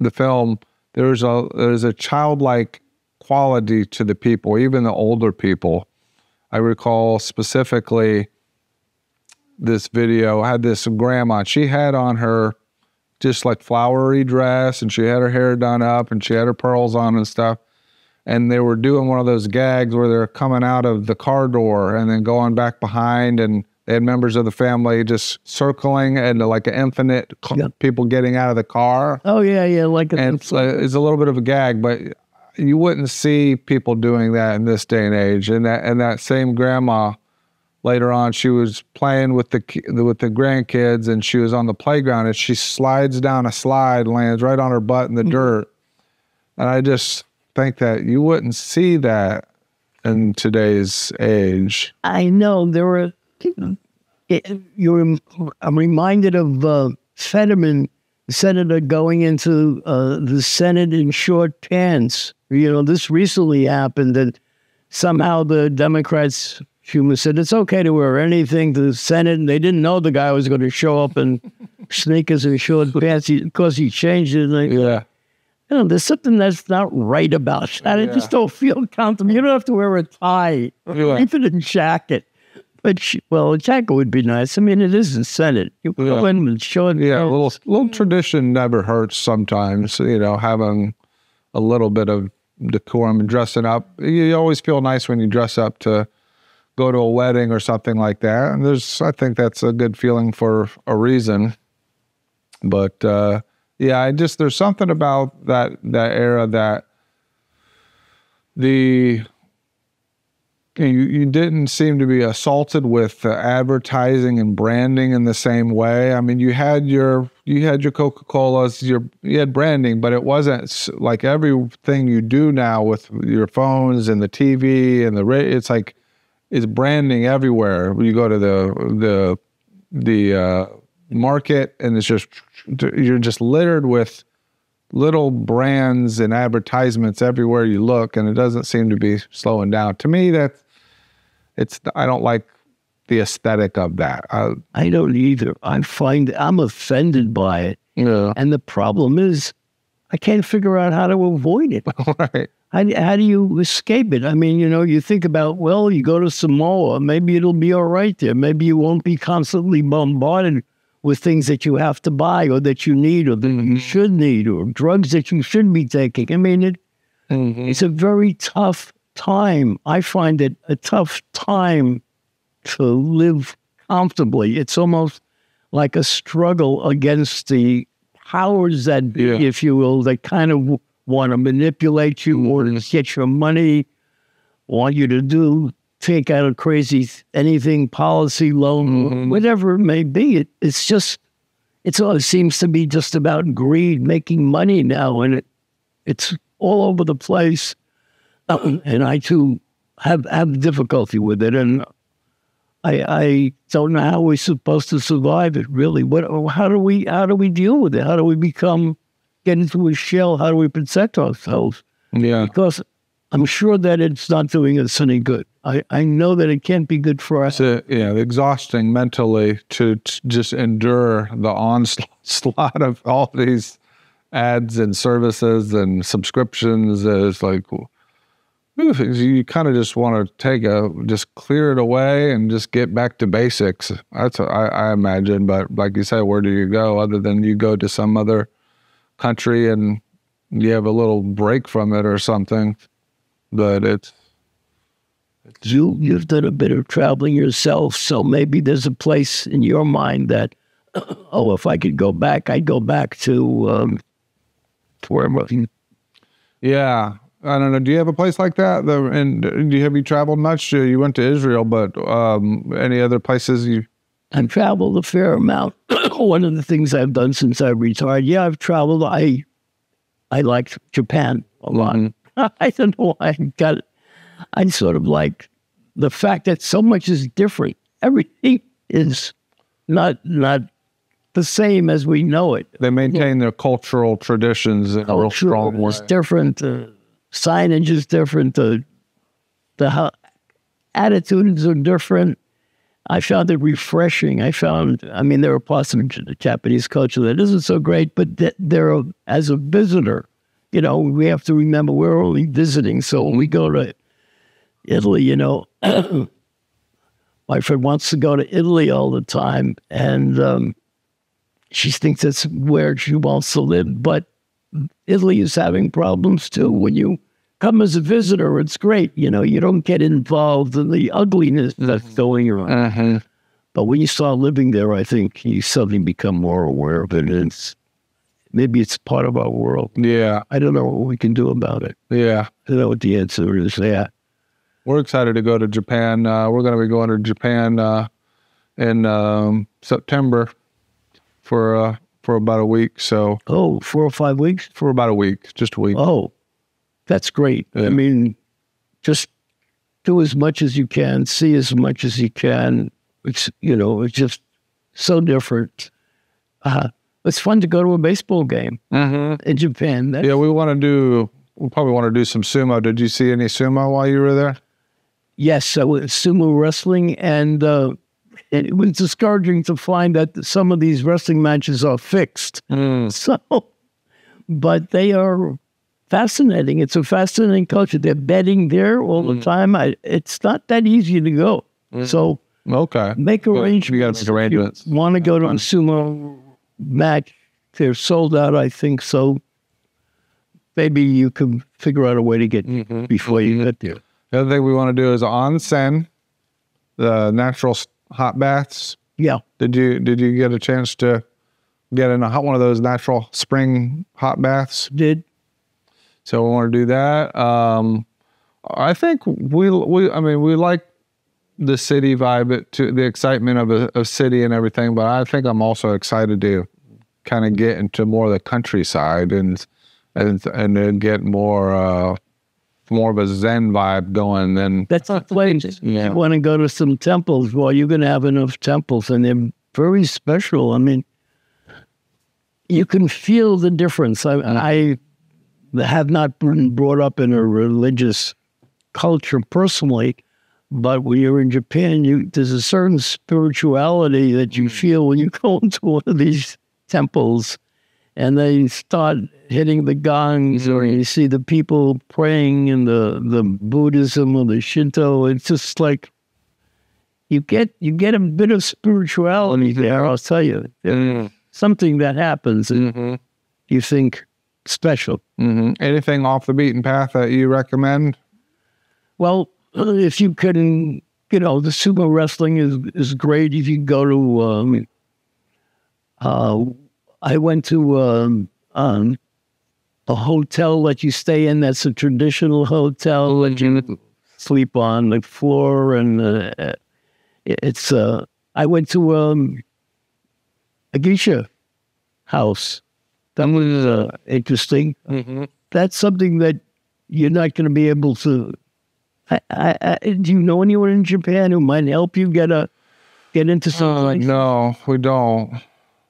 the film, there's a childlike quality to the people, even the older people. I recall specifically this video had this grandma. She had on her just like flowery dress, and she had her hair done up, and she had her pearls on and stuff. And they were doing one of those gags where they're coming out of the car door and then going back behind, and they had members of the family just circling and like an infinite people getting out of the car. Oh, yeah. And it's a little bit of a gag, but you wouldn't see people doing that in this day and age. And that same grandma, later on, she was playing with the grandkids, and she was on the playground, and she slides down a slide, lands right on her butt in the dirt. And I just think that you wouldn't see that in today's age. I know there were I'm reminded of Fetterman, the senator, going into the Senate in short pants. This recently happened that somehow the Democrats, Schumer said, it's okay to wear anything to the Senate. And they didn't know the guy was going to show up in sneakers and short pants because he changed it. Yeah. There's something that's not right about that. I just don't feel comfortable. You don't have to wear a tie, even a jacket. But, a jacket would be nice. I mean, it is the Senate. You go in with short pants. Yeah, a little tradition never hurts sometimes, having a little bit of decorum and dressing up. You always feel nice when you dress up to go to a wedding or something like that. And I think that's a good feeling for a reason. But there's something about that era that you didn't seem to be assaulted with advertising and branding in the same way. I mean, you had your Coca-Colas, you had branding, but it wasn't like everything you do now with your phones and the TV and it's branding everywhere. You go to the market and you're just littered with little brands and advertisements everywhere you look, and it doesn't seem to be slowing down. To me, I don't like the aesthetic of that. I don't either. I'm offended by it. Yeah. And the problem is, I can't figure out how to avoid it. Right. How do you escape it? I mean, you think about, you go to Samoa, maybe it'll be all right there. Maybe you won't be constantly bombarded with things that you have to buy or that you need or that you should need or drugs that you should be taking. I mean, it's a very tough time. I find it a tough time to live comfortably. It's almost like a struggle against the powers that be, if you will, that kind of want to manipulate you or to get your money, want you to take out a crazy anything policy loan, whatever it may be. It all seems to be just about greed, making money now, and it's all over the place. And I too have difficulty with it, and I don't know how we're supposed to survive it. Really, how do we deal with it? How do we get into a shell? How do we protect ourselves? Yeah, because I'm sure that it's not doing us any good. I know that it can't be good for us. Exhausting mentally to just endure the onslaught of all these ads and services and subscriptions. It's like, you kind of just want to just clear it away and just get back to basics. That's what I imagine. But like you said, where do you go other than you go to some other country and you have a little break from it or something? But you've done a bit of traveling yourself, so maybe there's a place in your mind that, if I could go back, I'd go back to wherever. Yeah, I don't know. Do you have a place like that? And have you traveled much? You went to Israel, but any other places you? I've traveled a fair amount. One of the things I've done since I retired, I've traveled. I liked Japan a lot. I don't know why I sort of like the fact that so much is different. Everything is not the same as we know it. They maintain their cultural traditions in a real strong way. It's different. Signage is different. The attitudes are different. I found it refreshing. There are parts of the Japanese culture that isn't so great, but they're, as a visitor, we have to remember we're only visiting. So when we go to Italy, my friend wants to go to Italy all the time, and she thinks that's where she wants to live. But Italy is having problems too. When you come as a visitor, it's great. You don't get involved in the ugliness that's going around. But when you start living there, I think you suddenly become more aware of it. Maybe it's part of our world. Yeah. I don't know what we can do about it. Yeah. I don't know what the answer is. Yeah. We're excited to go to Japan. We're going to be going to Japan in September for about a week. So 4 or 5 weeks? For about a week, just a week. Oh, that's great. Yeah. Just do as much as you can, see as much as you can. it's just so different. It's fun to go to a baseball game in Japan. Yeah, we probably want to do some sumo. Did you see any sumo while you were there? Yes, sumo wrestling, and it was discouraging to find that some of these wrestling matches are fixed. So, but they are fascinating. It's a fascinating culture. They're betting there all the time. It's not that easy to go. So, make arrangements. You got to make arrangements. If you want to go to a sumo match, they're sold out, I think. So, maybe you can figure out a way to get before you get there. The other thing we want to do is onsen, the natural hot baths. Yeah. Did you get a chance to get in one of those natural spring hot baths? Did. So we want to do that. I think we like the city vibe, to the excitement of a city and everything. But I think I'm also excited to kind of get into more of the countryside and then get more of a Zen vibe going. Then that's the place. You want to go to some temples. Well, you're going to have enough temples, and they're very special. I mean, you can feel the difference. I have not been brought up in a religious culture personally, but when you're in Japan, there's a certain spirituality that you feel when you go into one of these temples and they start hitting the gongs, or you see the people praying in the Buddhism or the Shinto. It's just like you get a bit of spirituality there. I'll tell you, something that happens, and you think special. Anything off the beaten path that you recommend? Well, if you can, the sumo wrestling is great. If you go to, I went to a hotel that you stay in. That's a traditional hotel that you sleep on the floor, and it's. I went to a geisha house. That was interesting. That's something that you're not going to be able to. Do you know anyone in Japan who might help you get into something? No, we don't.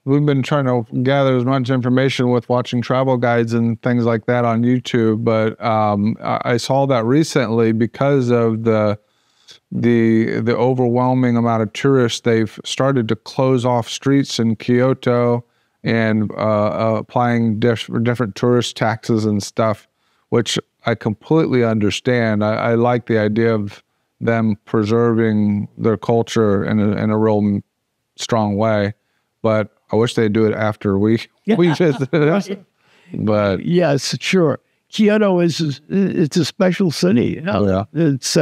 We've been trying to gather as much information with watching travel guides and things like that on YouTube, but I saw that recently because of the overwhelming amount of tourists. They've started to close off streets in Kyoto and applying different tourist taxes and stuff, which I completely understand. I like the idea of them preserving their culture in a real strong way, but I wish they'd do it after we visited. But yes, sure. Kyoto it's a special city. Yeah. It's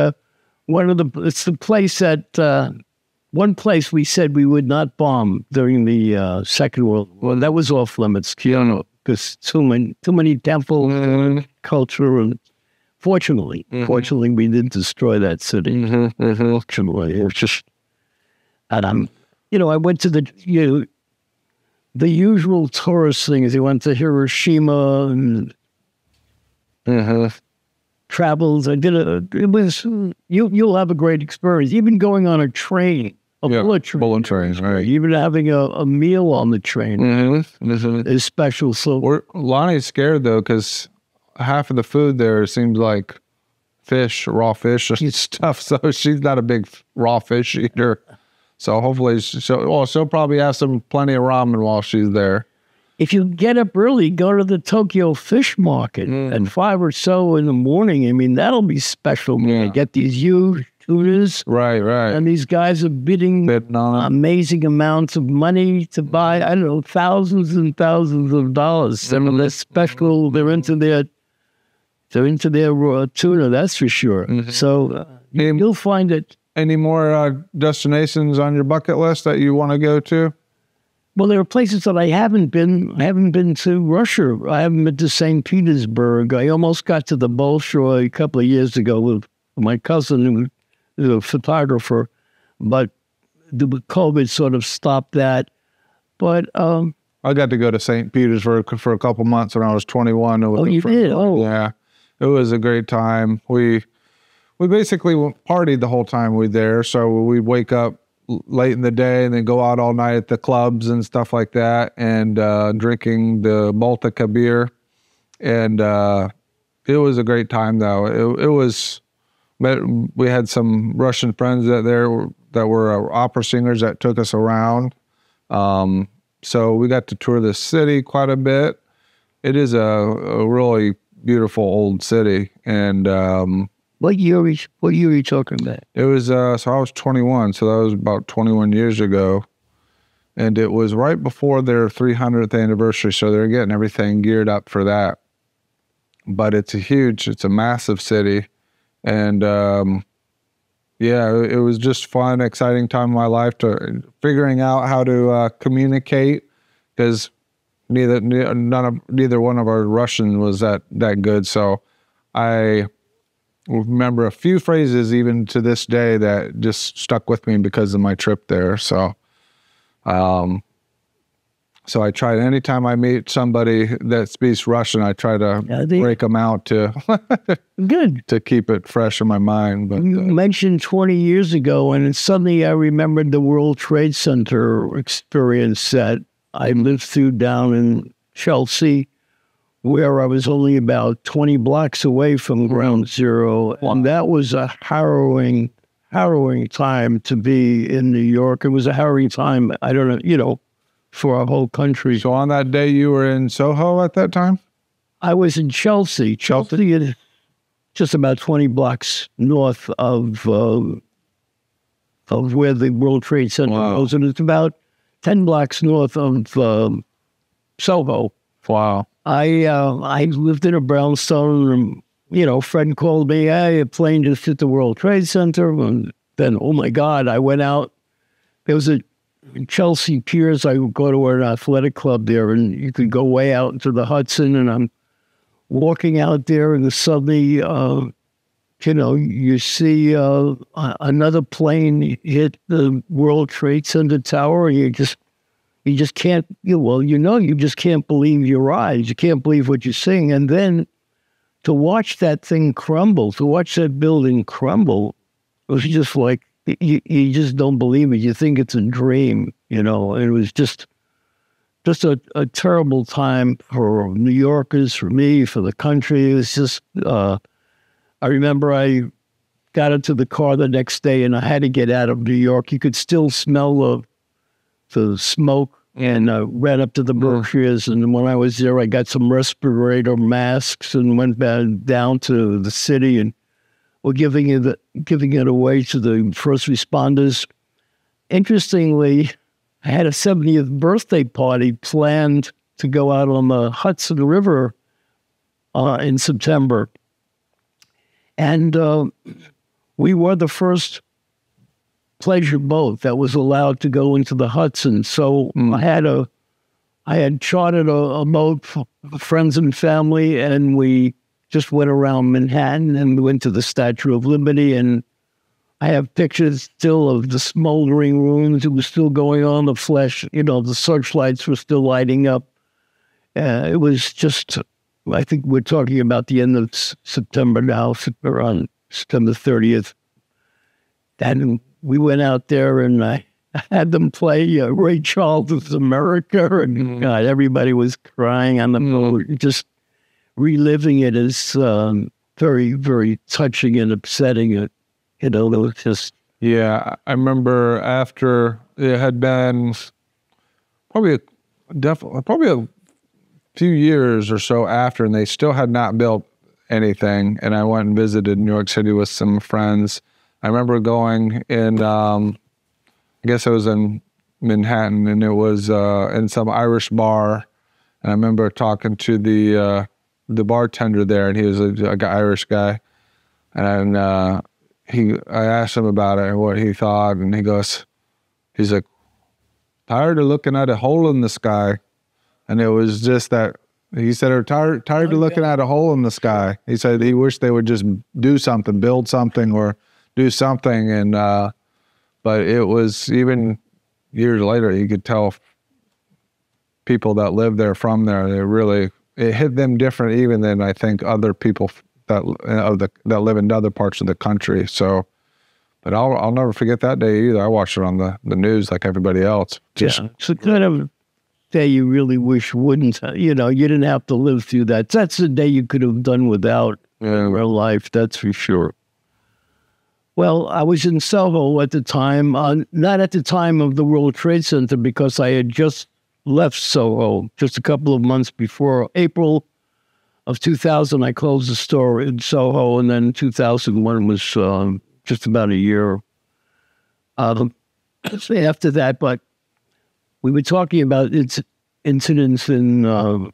it's the place that one place we said we would not bomb during the Second World War. That was off limits, Kyoto, because too many temples, culture, and fortunately, we didn't destroy that city. Fortunately, it's just, and I went to the usual tourist things. I went to Hiroshima and travels. You'll have a great experience. Even going on a train, bullet train, right? Even having a meal on the train is special. So Lonnie's scared though, because half of the food there seems like raw fish and stuff. So she's not a big raw fish eater. So hopefully she'll probably have plenty of ramen while she's there. If you get up early, go to the Tokyo Fish Market at 5 or so in the morning. I mean, that'll be special. You get these huge tunas. Right. And these guys are bidding amazing amounts of money to buy, I don't know, thousands and thousands of dollars. I mean, they're special. They're into their tuna, that's for sure. So you'll find it. Any more destinations on your bucket list that you want to go to? Well, there are places that I haven't been. I haven't been to Russia. I haven't been to St. Petersburg. I almost got to the Bolshoi a couple of years ago with my cousin, who is a photographer, but the COVID sort of stopped that. But I got to go to St. Petersburg for a couple months when I was 21. Oh, you did? Oh, yeah. It was a great time. We basically partied the whole time we were there. So we'd wake up late in the day and then go out all night at the clubs and stuff like that, and drinking the Baltica beer. And it was a great time, though. It was. We had some Russian friends that were opera singers that took us around. So we got to tour the city quite a bit. It is a really beautiful old city. And what year are you talking about? It was so I was 21, so that was about 21 years ago. And it was right before their 300th anniversary, so they're getting everything geared up for that. But it's a massive city. And yeah, it was just fun, exciting time in my life to figuring out how to communicate, because neither one of our Russian was that good. So I remember a few phrases even to this day that just stuck with me because of my trip there. So so I try, anytime I meet somebody that speaks Russian, I try to break them out to good to keep it fresh in my mind. But you mentioned 20 years ago, and suddenly I remembered the World Trade Center experience that I lived through down in Chelsea, where I was only about 20 blocks away from Ground Zero, and that was a harrowing time to be in New York. It was a harrowing time. I don't know, for our whole country. So on that day, you were in Soho at that time? I was in Chelsea. Chelsea is just about 20 blocks north of where the World Trade Center was, and it's about 10 blocks north of Soho. Wow. I lived in a brownstone, and a friend called me, hey, a plane just hit the World Trade Center. And then, oh my God, I went out. There was a Chelsea Piers. I would go to an athletic club there, and you could go way out into the Hudson, and I'm walking out there, and suddenly, you see another plane hit the World Trade Center tower, and you just can't, you just can't believe your eyes. You can't believe what you're seeing. And then to watch that thing crumble, to watch that building crumble, it was just like, you just don't believe it. You think it's a dream, and it was just a terrible time for New Yorkers, for me, for the country. It was just, I remember I got into the car the next day and I had to get out of New York. You could still smell the smoke, and ran up to the Berkshires. And when I was there, I got some respirator masks and went back down to the city, and we're giving it away to the first responders. Interestingly, I had a 70th birthday party planned to go out on the Hudson River in September. And we were the first pleasure boat that was allowed to go into the Hudson. So I had chartered a boat for friends and family, and we just went around Manhattan, and we went to the Statue of Liberty, and I have pictures still of the smoldering ruins. It was still going on. The flesh, the searchlights were still lighting up. It was just, I think we're talking about the end of September now, around September 30th. And we went out there, and I had them play Ray Charles' America, and God, everybody was crying on the boat. Just reliving it is very, very touching and upsetting. It was just... Yeah, I remember after it had been probably a few years or so after, and they still had not built anything, and I went and visited New York City with some friends. I remember going in, I guess it was in Manhattan, and it was in some Irish bar, and I remember talking to the bartender there, and he was a Irish guy, and I asked him about it and what he thought, and he's like, tired of looking at a hole in the sky, and it was just that he said, tired of looking at a hole in the sky. He said he wished they would just do something, build something, or do something, and but it was, even years later, you could tell people that lived there from there, it hit them different even than I think other people that live in other parts of the country. So, But I'll never forget that day either. I watched it on the news like everybody else. It's the kind of day you really wish wouldn't. You didn't have to live through that. That's a day you could have done without in real life. That's for sure. Well, I was in Soho at the time, not at the time of the World Trade Center, because I had just left Soho just a couple of months before. April of 2000, I closed the store in Soho, and then 2001 was just about a year after that. But we were talking about incidents in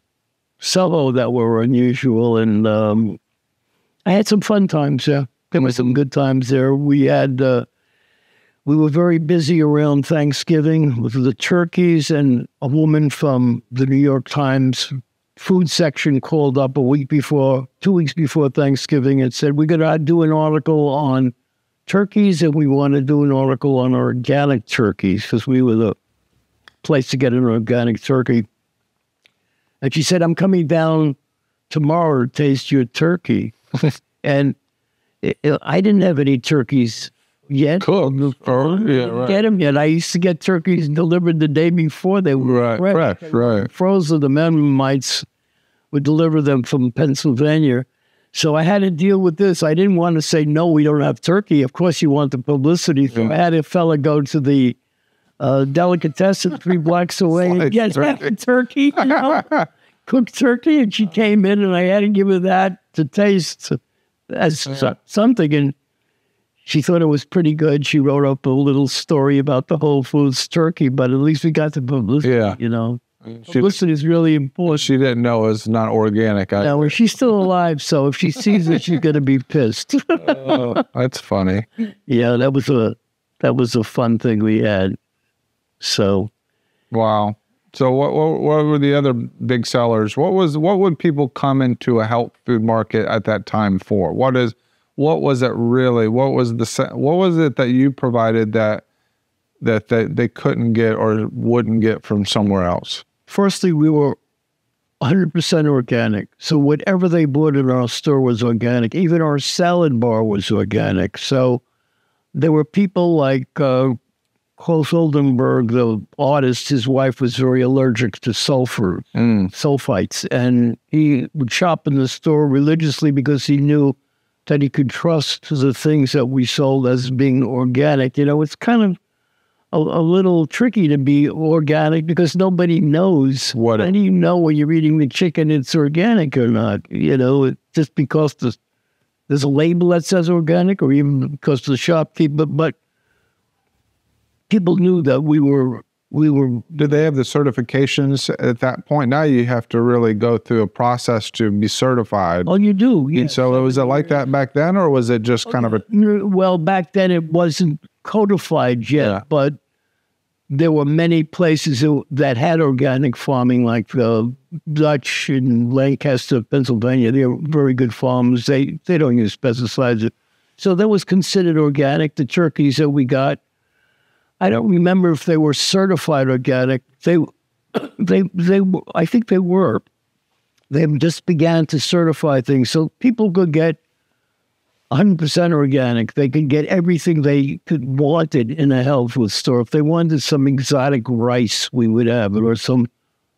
Soho that were unusual, and I had some fun times there. There were some good times there. We were very busy around Thanksgiving with the turkeys, and a woman from the New York Times food section called up 2 weeks before Thanksgiving and said, we're going to do an article on turkeys, and we want to do an article on organic turkeys, because we were the place to get an organic turkey. And she said, I'm coming down tomorrow to taste your turkey. And I didn't have any turkeys yet. Cool. Yeah, right. Get them yet. I used to get turkeys delivered the day before they were fresh. Right. Frozen. The Mennonites would deliver them from Pennsylvania. So I had to deal with this. I didn't want to say, no, we don't have turkey. Of course you want the publicity. So I had a fella go to the delicatessen 3 blocks away and get turkey, cooked turkey. And she came in, and I had to give her that to taste as something, and she thought it was pretty good. She wrote up a little story about the Whole Foods turkey, but at least we got the publicity. Yeah, publicity is really important. She didn't know it was not organic. No, she's still alive, so if she sees it, she's going to be pissed. That's funny. Yeah, that was a fun thing we had. So, wow. So what were the other big sellers? What would people come into a health food market at that time for? What was it really? What was it that you provided that they couldn't get or wouldn't get from somewhere else? Firstly, we were 100% organic. So whatever they bought in our store was organic. Even our salad bar was organic. So there were people like Klaus Oldenburg, the artist. His wife was very allergic to sulfites, and he would shop in the store religiously because he knew that he could trust the things that we sold as being organic. It's kind of a little tricky to be organic because nobody knows. How do you know when you're eating the chicken it's organic or not? Just because there's a label that says organic, or even because the shopkeeper, but people knew that we were. Did they have the certifications at that point? Now you have to really go through a process to be certified. Oh, you do. Yes. And so was it like that back then, or was it just kind of a? Well, back then it wasn't codified yet, but there were many places that had organic farming, like the Dutch in Lancaster, Pennsylvania. They are very good farms. They don't use pesticides, so that was considered organic. The turkeys that we got, I don't remember if they were certified organic. I think they were. They just began to certify things, so people could get 100% organic. They could get everything they wanted in a health food store. If they wanted some exotic rice, we would have it, or some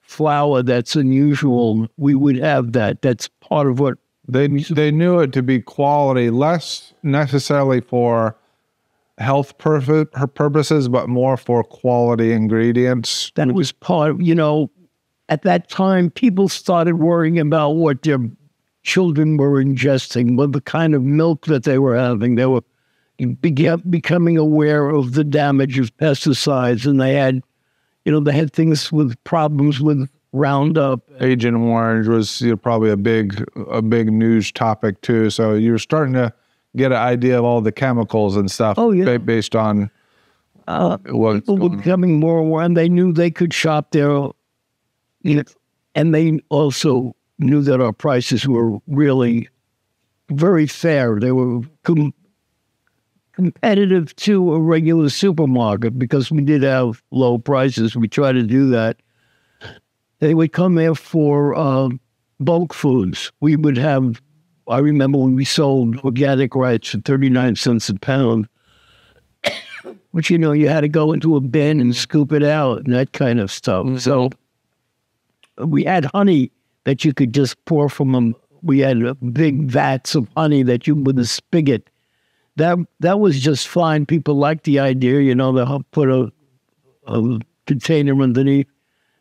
flour that's unusual, we would have that. That's part of what they knew it to be quality, less necessarily for health purposes, but more for quality ingredients. That was part of, at that time, people started worrying about what their children were ingesting, what the kind of milk that they were having. They were becoming aware of the damage of pesticides, and they had things with problems with Roundup. Agent Orange was probably a big news topic too. So you were starting to get an idea of all the chemicals and stuff. Based on what people were becoming more aware, and they knew they could shop there. And they also knew that our prices were really very fair. They were competitive to a regular supermarket because we did have low prices. We tried to do that. They would come there for bulk foods. We would have, I remember when we sold organic rice for 39 cents a pound, which, you know, you had to go into a bin and scoop it out and that kind of stuff. So we had honey that you could just pour from them. We had big vats of honey that you with a spigot. That was just fine. People liked the idea, you know, to put a container underneath.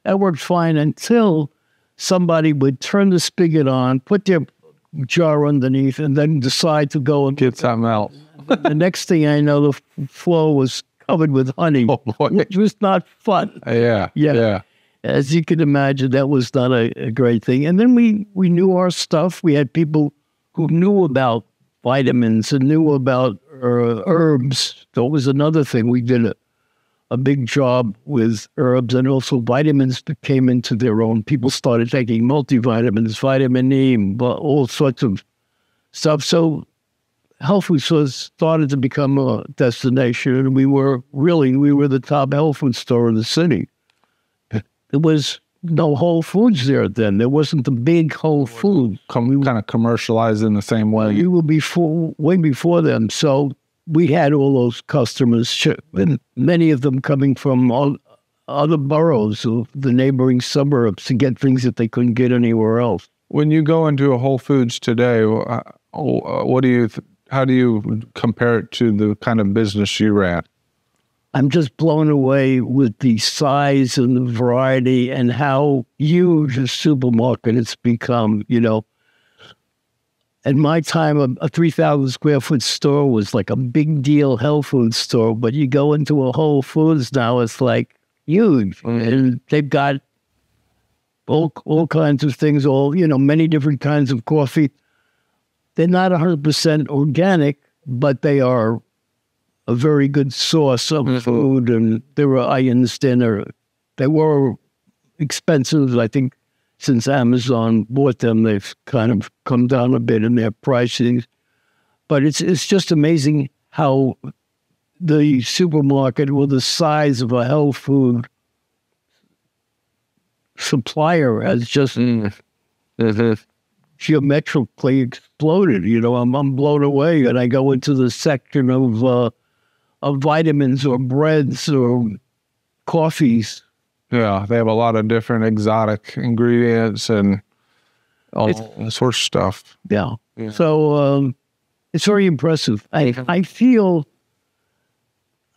That worked fine until somebody would turn the spigot on, put their jar underneath, and then decide to go and Get something else. The next thing I know, the floor was covered with honey, which was not fun. Yeah. As you can imagine, that was not a great thing. And then we knew our stuff. We had people who knew about vitamins and knew about herbs. That was another thing. We did a big job with herbs, and also vitamins that came into their own. People started taking multivitamins, vitamin E, all sorts of stuff. So health food stores started to become a destination, and we were the top health food store in the city. There was no Whole Foods there then. There wasn't the big Whole Food. Kind of commercialized in the same way. We were way before them. So we had all those customers, and many of them coming from all other boroughs of the neighboring suburbs to get things that they couldn't get anywhere else. When you go into a Whole Foods today, how do you compare it to the kind of business you ran? I'm just blown away with the size and the variety and how huge a supermarket it's become, you know. At my time, a 3,000 square foot store was like a big deal health food store, but you go into a Whole Foods now, it's like huge. And they've got all kinds of things, many different kinds of coffee. They're not 100% organic, but they are a very good source of food, and I understand they were expensive. I think since Amazon bought them, they've kind of come down a bit in their pricing. But it's just amazing how the supermarket, with the size of a health food supplier, has just geometrically exploded. You know, I'm blown away, and I go into the section of vitamins or breads or coffees. Yeah, they have a lot of different exotic ingredients and all sorts of stuff. Yeah. So it's very impressive. I feel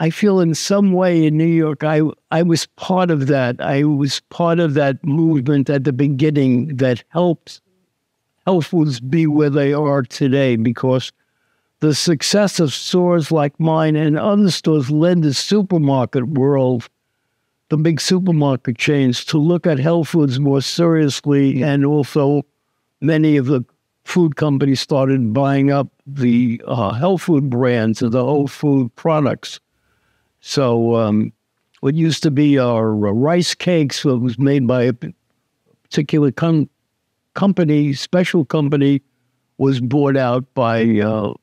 in some way in New York, I was part of that. I was part of that movement at the beginning that helped health foods be where they are today, because the success of stores like mine and other stores led the supermarket world, the big supermarket chains, to look at health foods more seriously. And also many of the food companies started buying up the health food brands and the whole food products. So what used to be our rice cakes, what was made by a particular company, special company, was bought out by a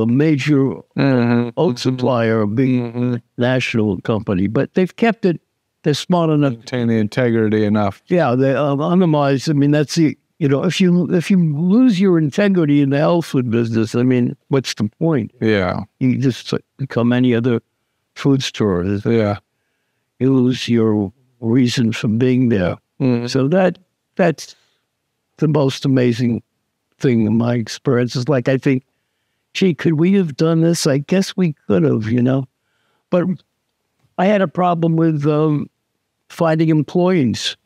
major oat supplier, a big national company. But they've kept it. They're smart enough. Maintain the integrity enough. Yeah, they otherwise, I mean, that's the, if you lose your integrity in the health food business, I mean, what's the point? Yeah. You just become any other food store. Yeah. You lose your reason for being there. So that's the most amazing thing in my experience. Is like, I think, gee, could we have done this? I guess we could have, But I had a problem with finding employees.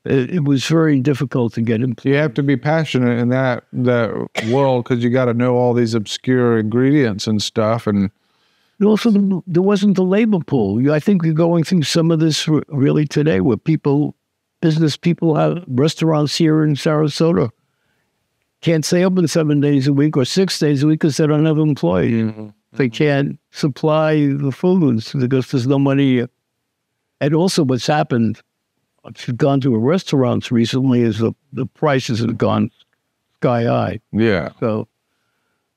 It was very difficult to get employees. You have to be passionate in that world, because you got to know all these obscure ingredients and stuff. And also, there wasn't the labor pool. I think we're going through some of this really today, where business people have restaurants here in Sarasota can't stay open 7 days a week or 6 days a week because they don't have employees. They can't supply the foods because there's no money. And also what's happened, if you've gone to a restaurant recently, is the prices have gone sky high. Yeah. So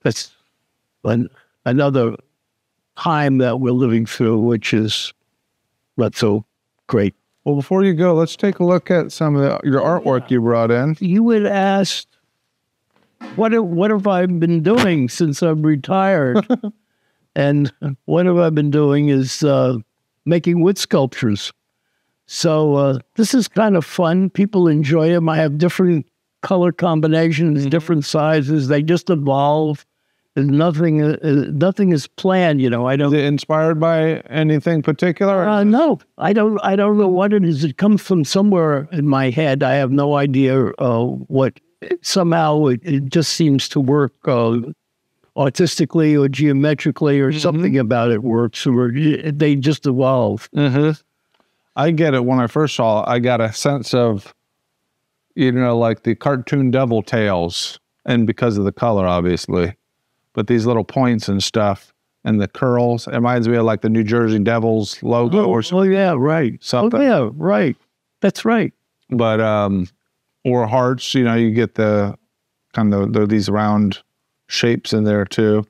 that's another time that we're living through, which is not so great. Well, before you go, let's take a look at some of your artwork you brought in. You had asked, what have I been doing since I'm retired? And what have I been doing is making wood sculptures. So this is kind of fun. People enjoy them. I have different color combinations, different sizes. They just evolve. And nothing is planned, you know. I don't. Is it inspired by anything particular? No, I don't know what it is. It comes from somewhere in my head. I have no idea what. Somehow it just seems to work artistically or geometrically, or something about it works, or they just evolve. I get it. When I first saw it, I got a sense of, you know, like the cartoon devil tails, and because of the color, obviously. But these little points and stuff and the curls, it reminds me of like the New Jersey Devils logo or something. Oh, yeah, right. Something. Oh, yeah, right. That's right. But, or hearts, you know, you get the kind of these round shapes in there too.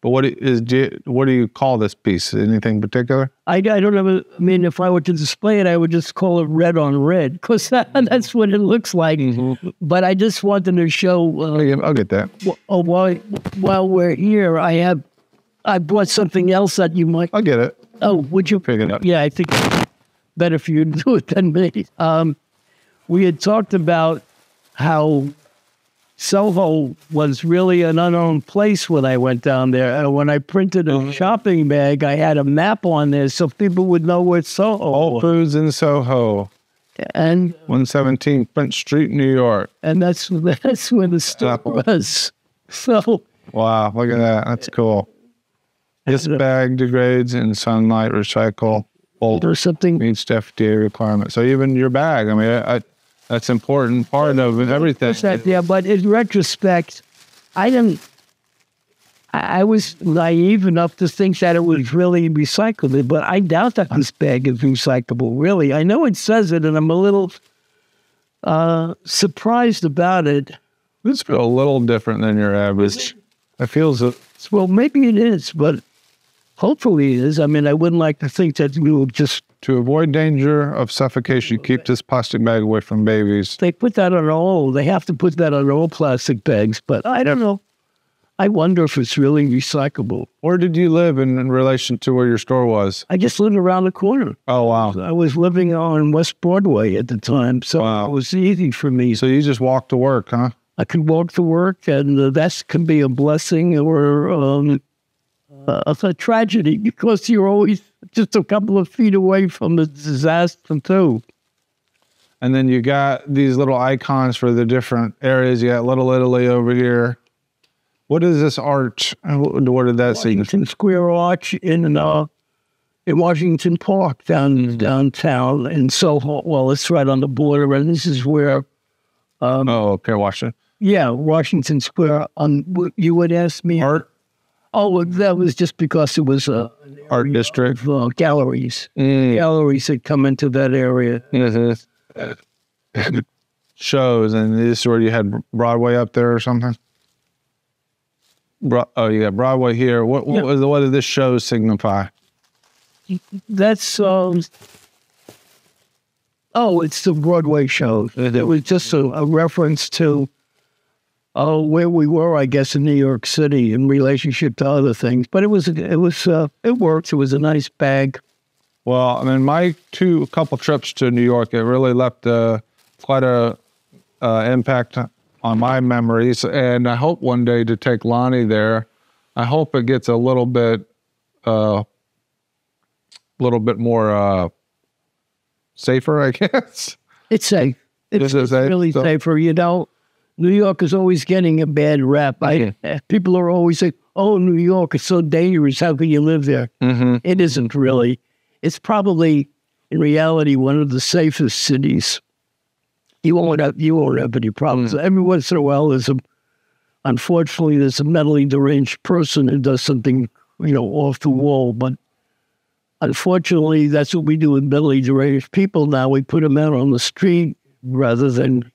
But what do you call this piece? Anything particular? I don't know. I mean, if I were to display it, I would just call it red on red, because that's what it looks like. But I just wanted to show. I'll get that. While we're here, I brought something else that you might. I'll get it. Oh, would you pick it up? Yeah, I think it's better for you to do it than me. We had talked about how Soho was really an unknown place when I went down there. When I printed a shopping bag, I had a map on there so people would know where Soho was. Whole Foods in Soho. And 117 Prince Street, New York. And that's where the store was. So wow, look at that. That's cool. This bag degrades in sunlight, recycle. Or something meets FDA requirement. So even your bag, I mean, that's important part of everything. Yeah, but in retrospect, I was naive enough to think that it was really recyclable, but I doubt that this bag is recyclable, really. I know it says it, and I'm a little surprised about it. This feels a little different than your average. It feels... Well, maybe it is, but hopefully it is. I mean, I wouldn't like to think that we will just... To avoid danger of suffocation, keep this plastic bag away from babies. They put that on all. They have to put that on all plastic bags, but I don't know. I wonder if it's really recyclable. Where did you live in relation to where your store was? I just lived around the corner. Oh, wow. I was living on West Broadway at the time, so it was easy for me. So you just walked to work, huh? I could walk to work, and that can be a blessing or a tragedy, because you're always just a couple of feet away from the disaster, too. And then you got these little icons for the different areas. You got Little Italy over here. What is this arch? What did that say? Washington Square Arch in Washington Park downtown in Soho. Well, it's right on the border, and this is where... Washington. Yeah, Washington Square. You would ask me... Art? Oh, that was just because it was an art district. Galleries. Galleries had come into that area. Shows, and this is where you had Broadway up there or something? You got Broadway here. What did this show signify? That's it's the Broadway show. It was just a reference to where we were, I guess, in New York City in relationship to other things. But it worked. It was a nice bag. Well, I mean, my couple trips to New York, it really left quite a impact on my memories. And I hope one day to take Lonnie there. I hope it gets a little bit more safer, I guess. It's safe. It's really safer. You know, New York is always getting a bad rap. People are always saying, "Oh, New York is so dangerous. How can you live there?" It isn't really. It's probably, in reality, one of the safest cities. You won't have any problems. Every once in a while, unfortunately, there's a mentally deranged person who does something, off the wall. But unfortunately, that's what we do with mentally deranged people now. We put them out on the street rather than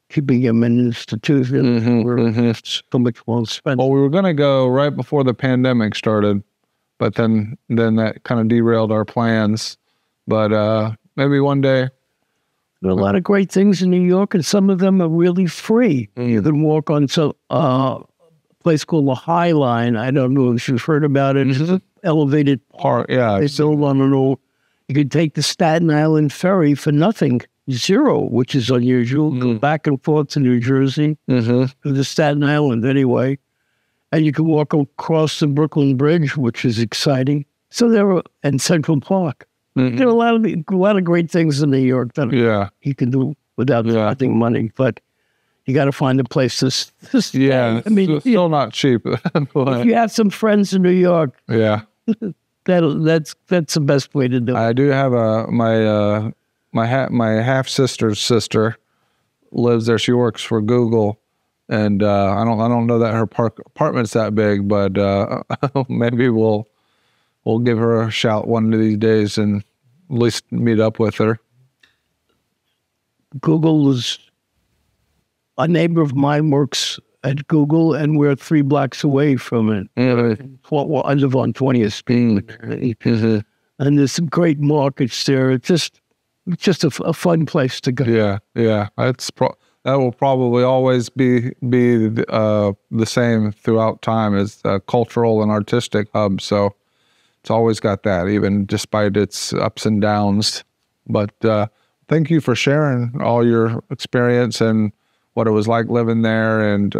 keeping them in an institution where it's so much more expensive. Well, we were going to go right before the pandemic started, but then that kind of derailed our plans. But maybe one day. There are a lot of great things in New York, and some of them are really free. You can walk on place called the High Line. I don't know if you've heard about it. It's an elevated park. Yeah. They build on an old. You could take the Staten Island ferry for nothing, zero, which is unusual. Go back and forth to New Jersey, to the Staten Island anyway. And you can walk across the Brooklyn Bridge, which is exciting. So and Central Park. There are a lot of great things in New York that you can do without spending money, but you got to find a place to stay. Yeah, I mean, it's still not cheap. If you have some friends in New York, that's the best way to do it. I do have my half sister's sister lives there. She works for Google, and I don't know that her apartment's that big, but maybe we'll give her a shout one of these days and at least meet up with her. Google is a neighbor of mine works at Google, and we're 3 blocks away from it. I live on 20th Street, and there's some great markets there. It's just a fun place to go. Yeah. That will probably always be the same throughout time as a cultural and artistic hub. So it's always got that, even despite its ups and downs. But thank you for sharing all your experience and what it was like living there, and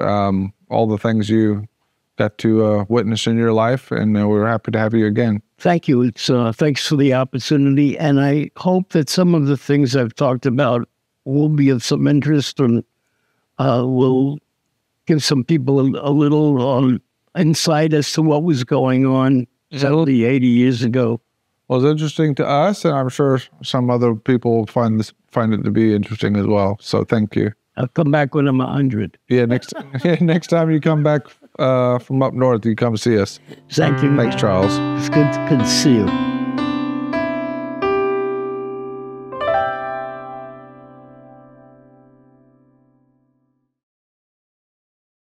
all the things you got to witness in your life. And we're happy to have you again. Thank you. Thanks for the opportunity. And I hope that some of the things I've talked about will be of some interest, and will give some people a little insight as to what was going on 70, 80 years ago. Well, it's interesting to us, and I'm sure some other people find it to be interesting as well. So thank you. I'll come back when I'm 100. Yeah, next time you come back from up north, you come see us. Thank you. Thanks, Charles. It's good to see you.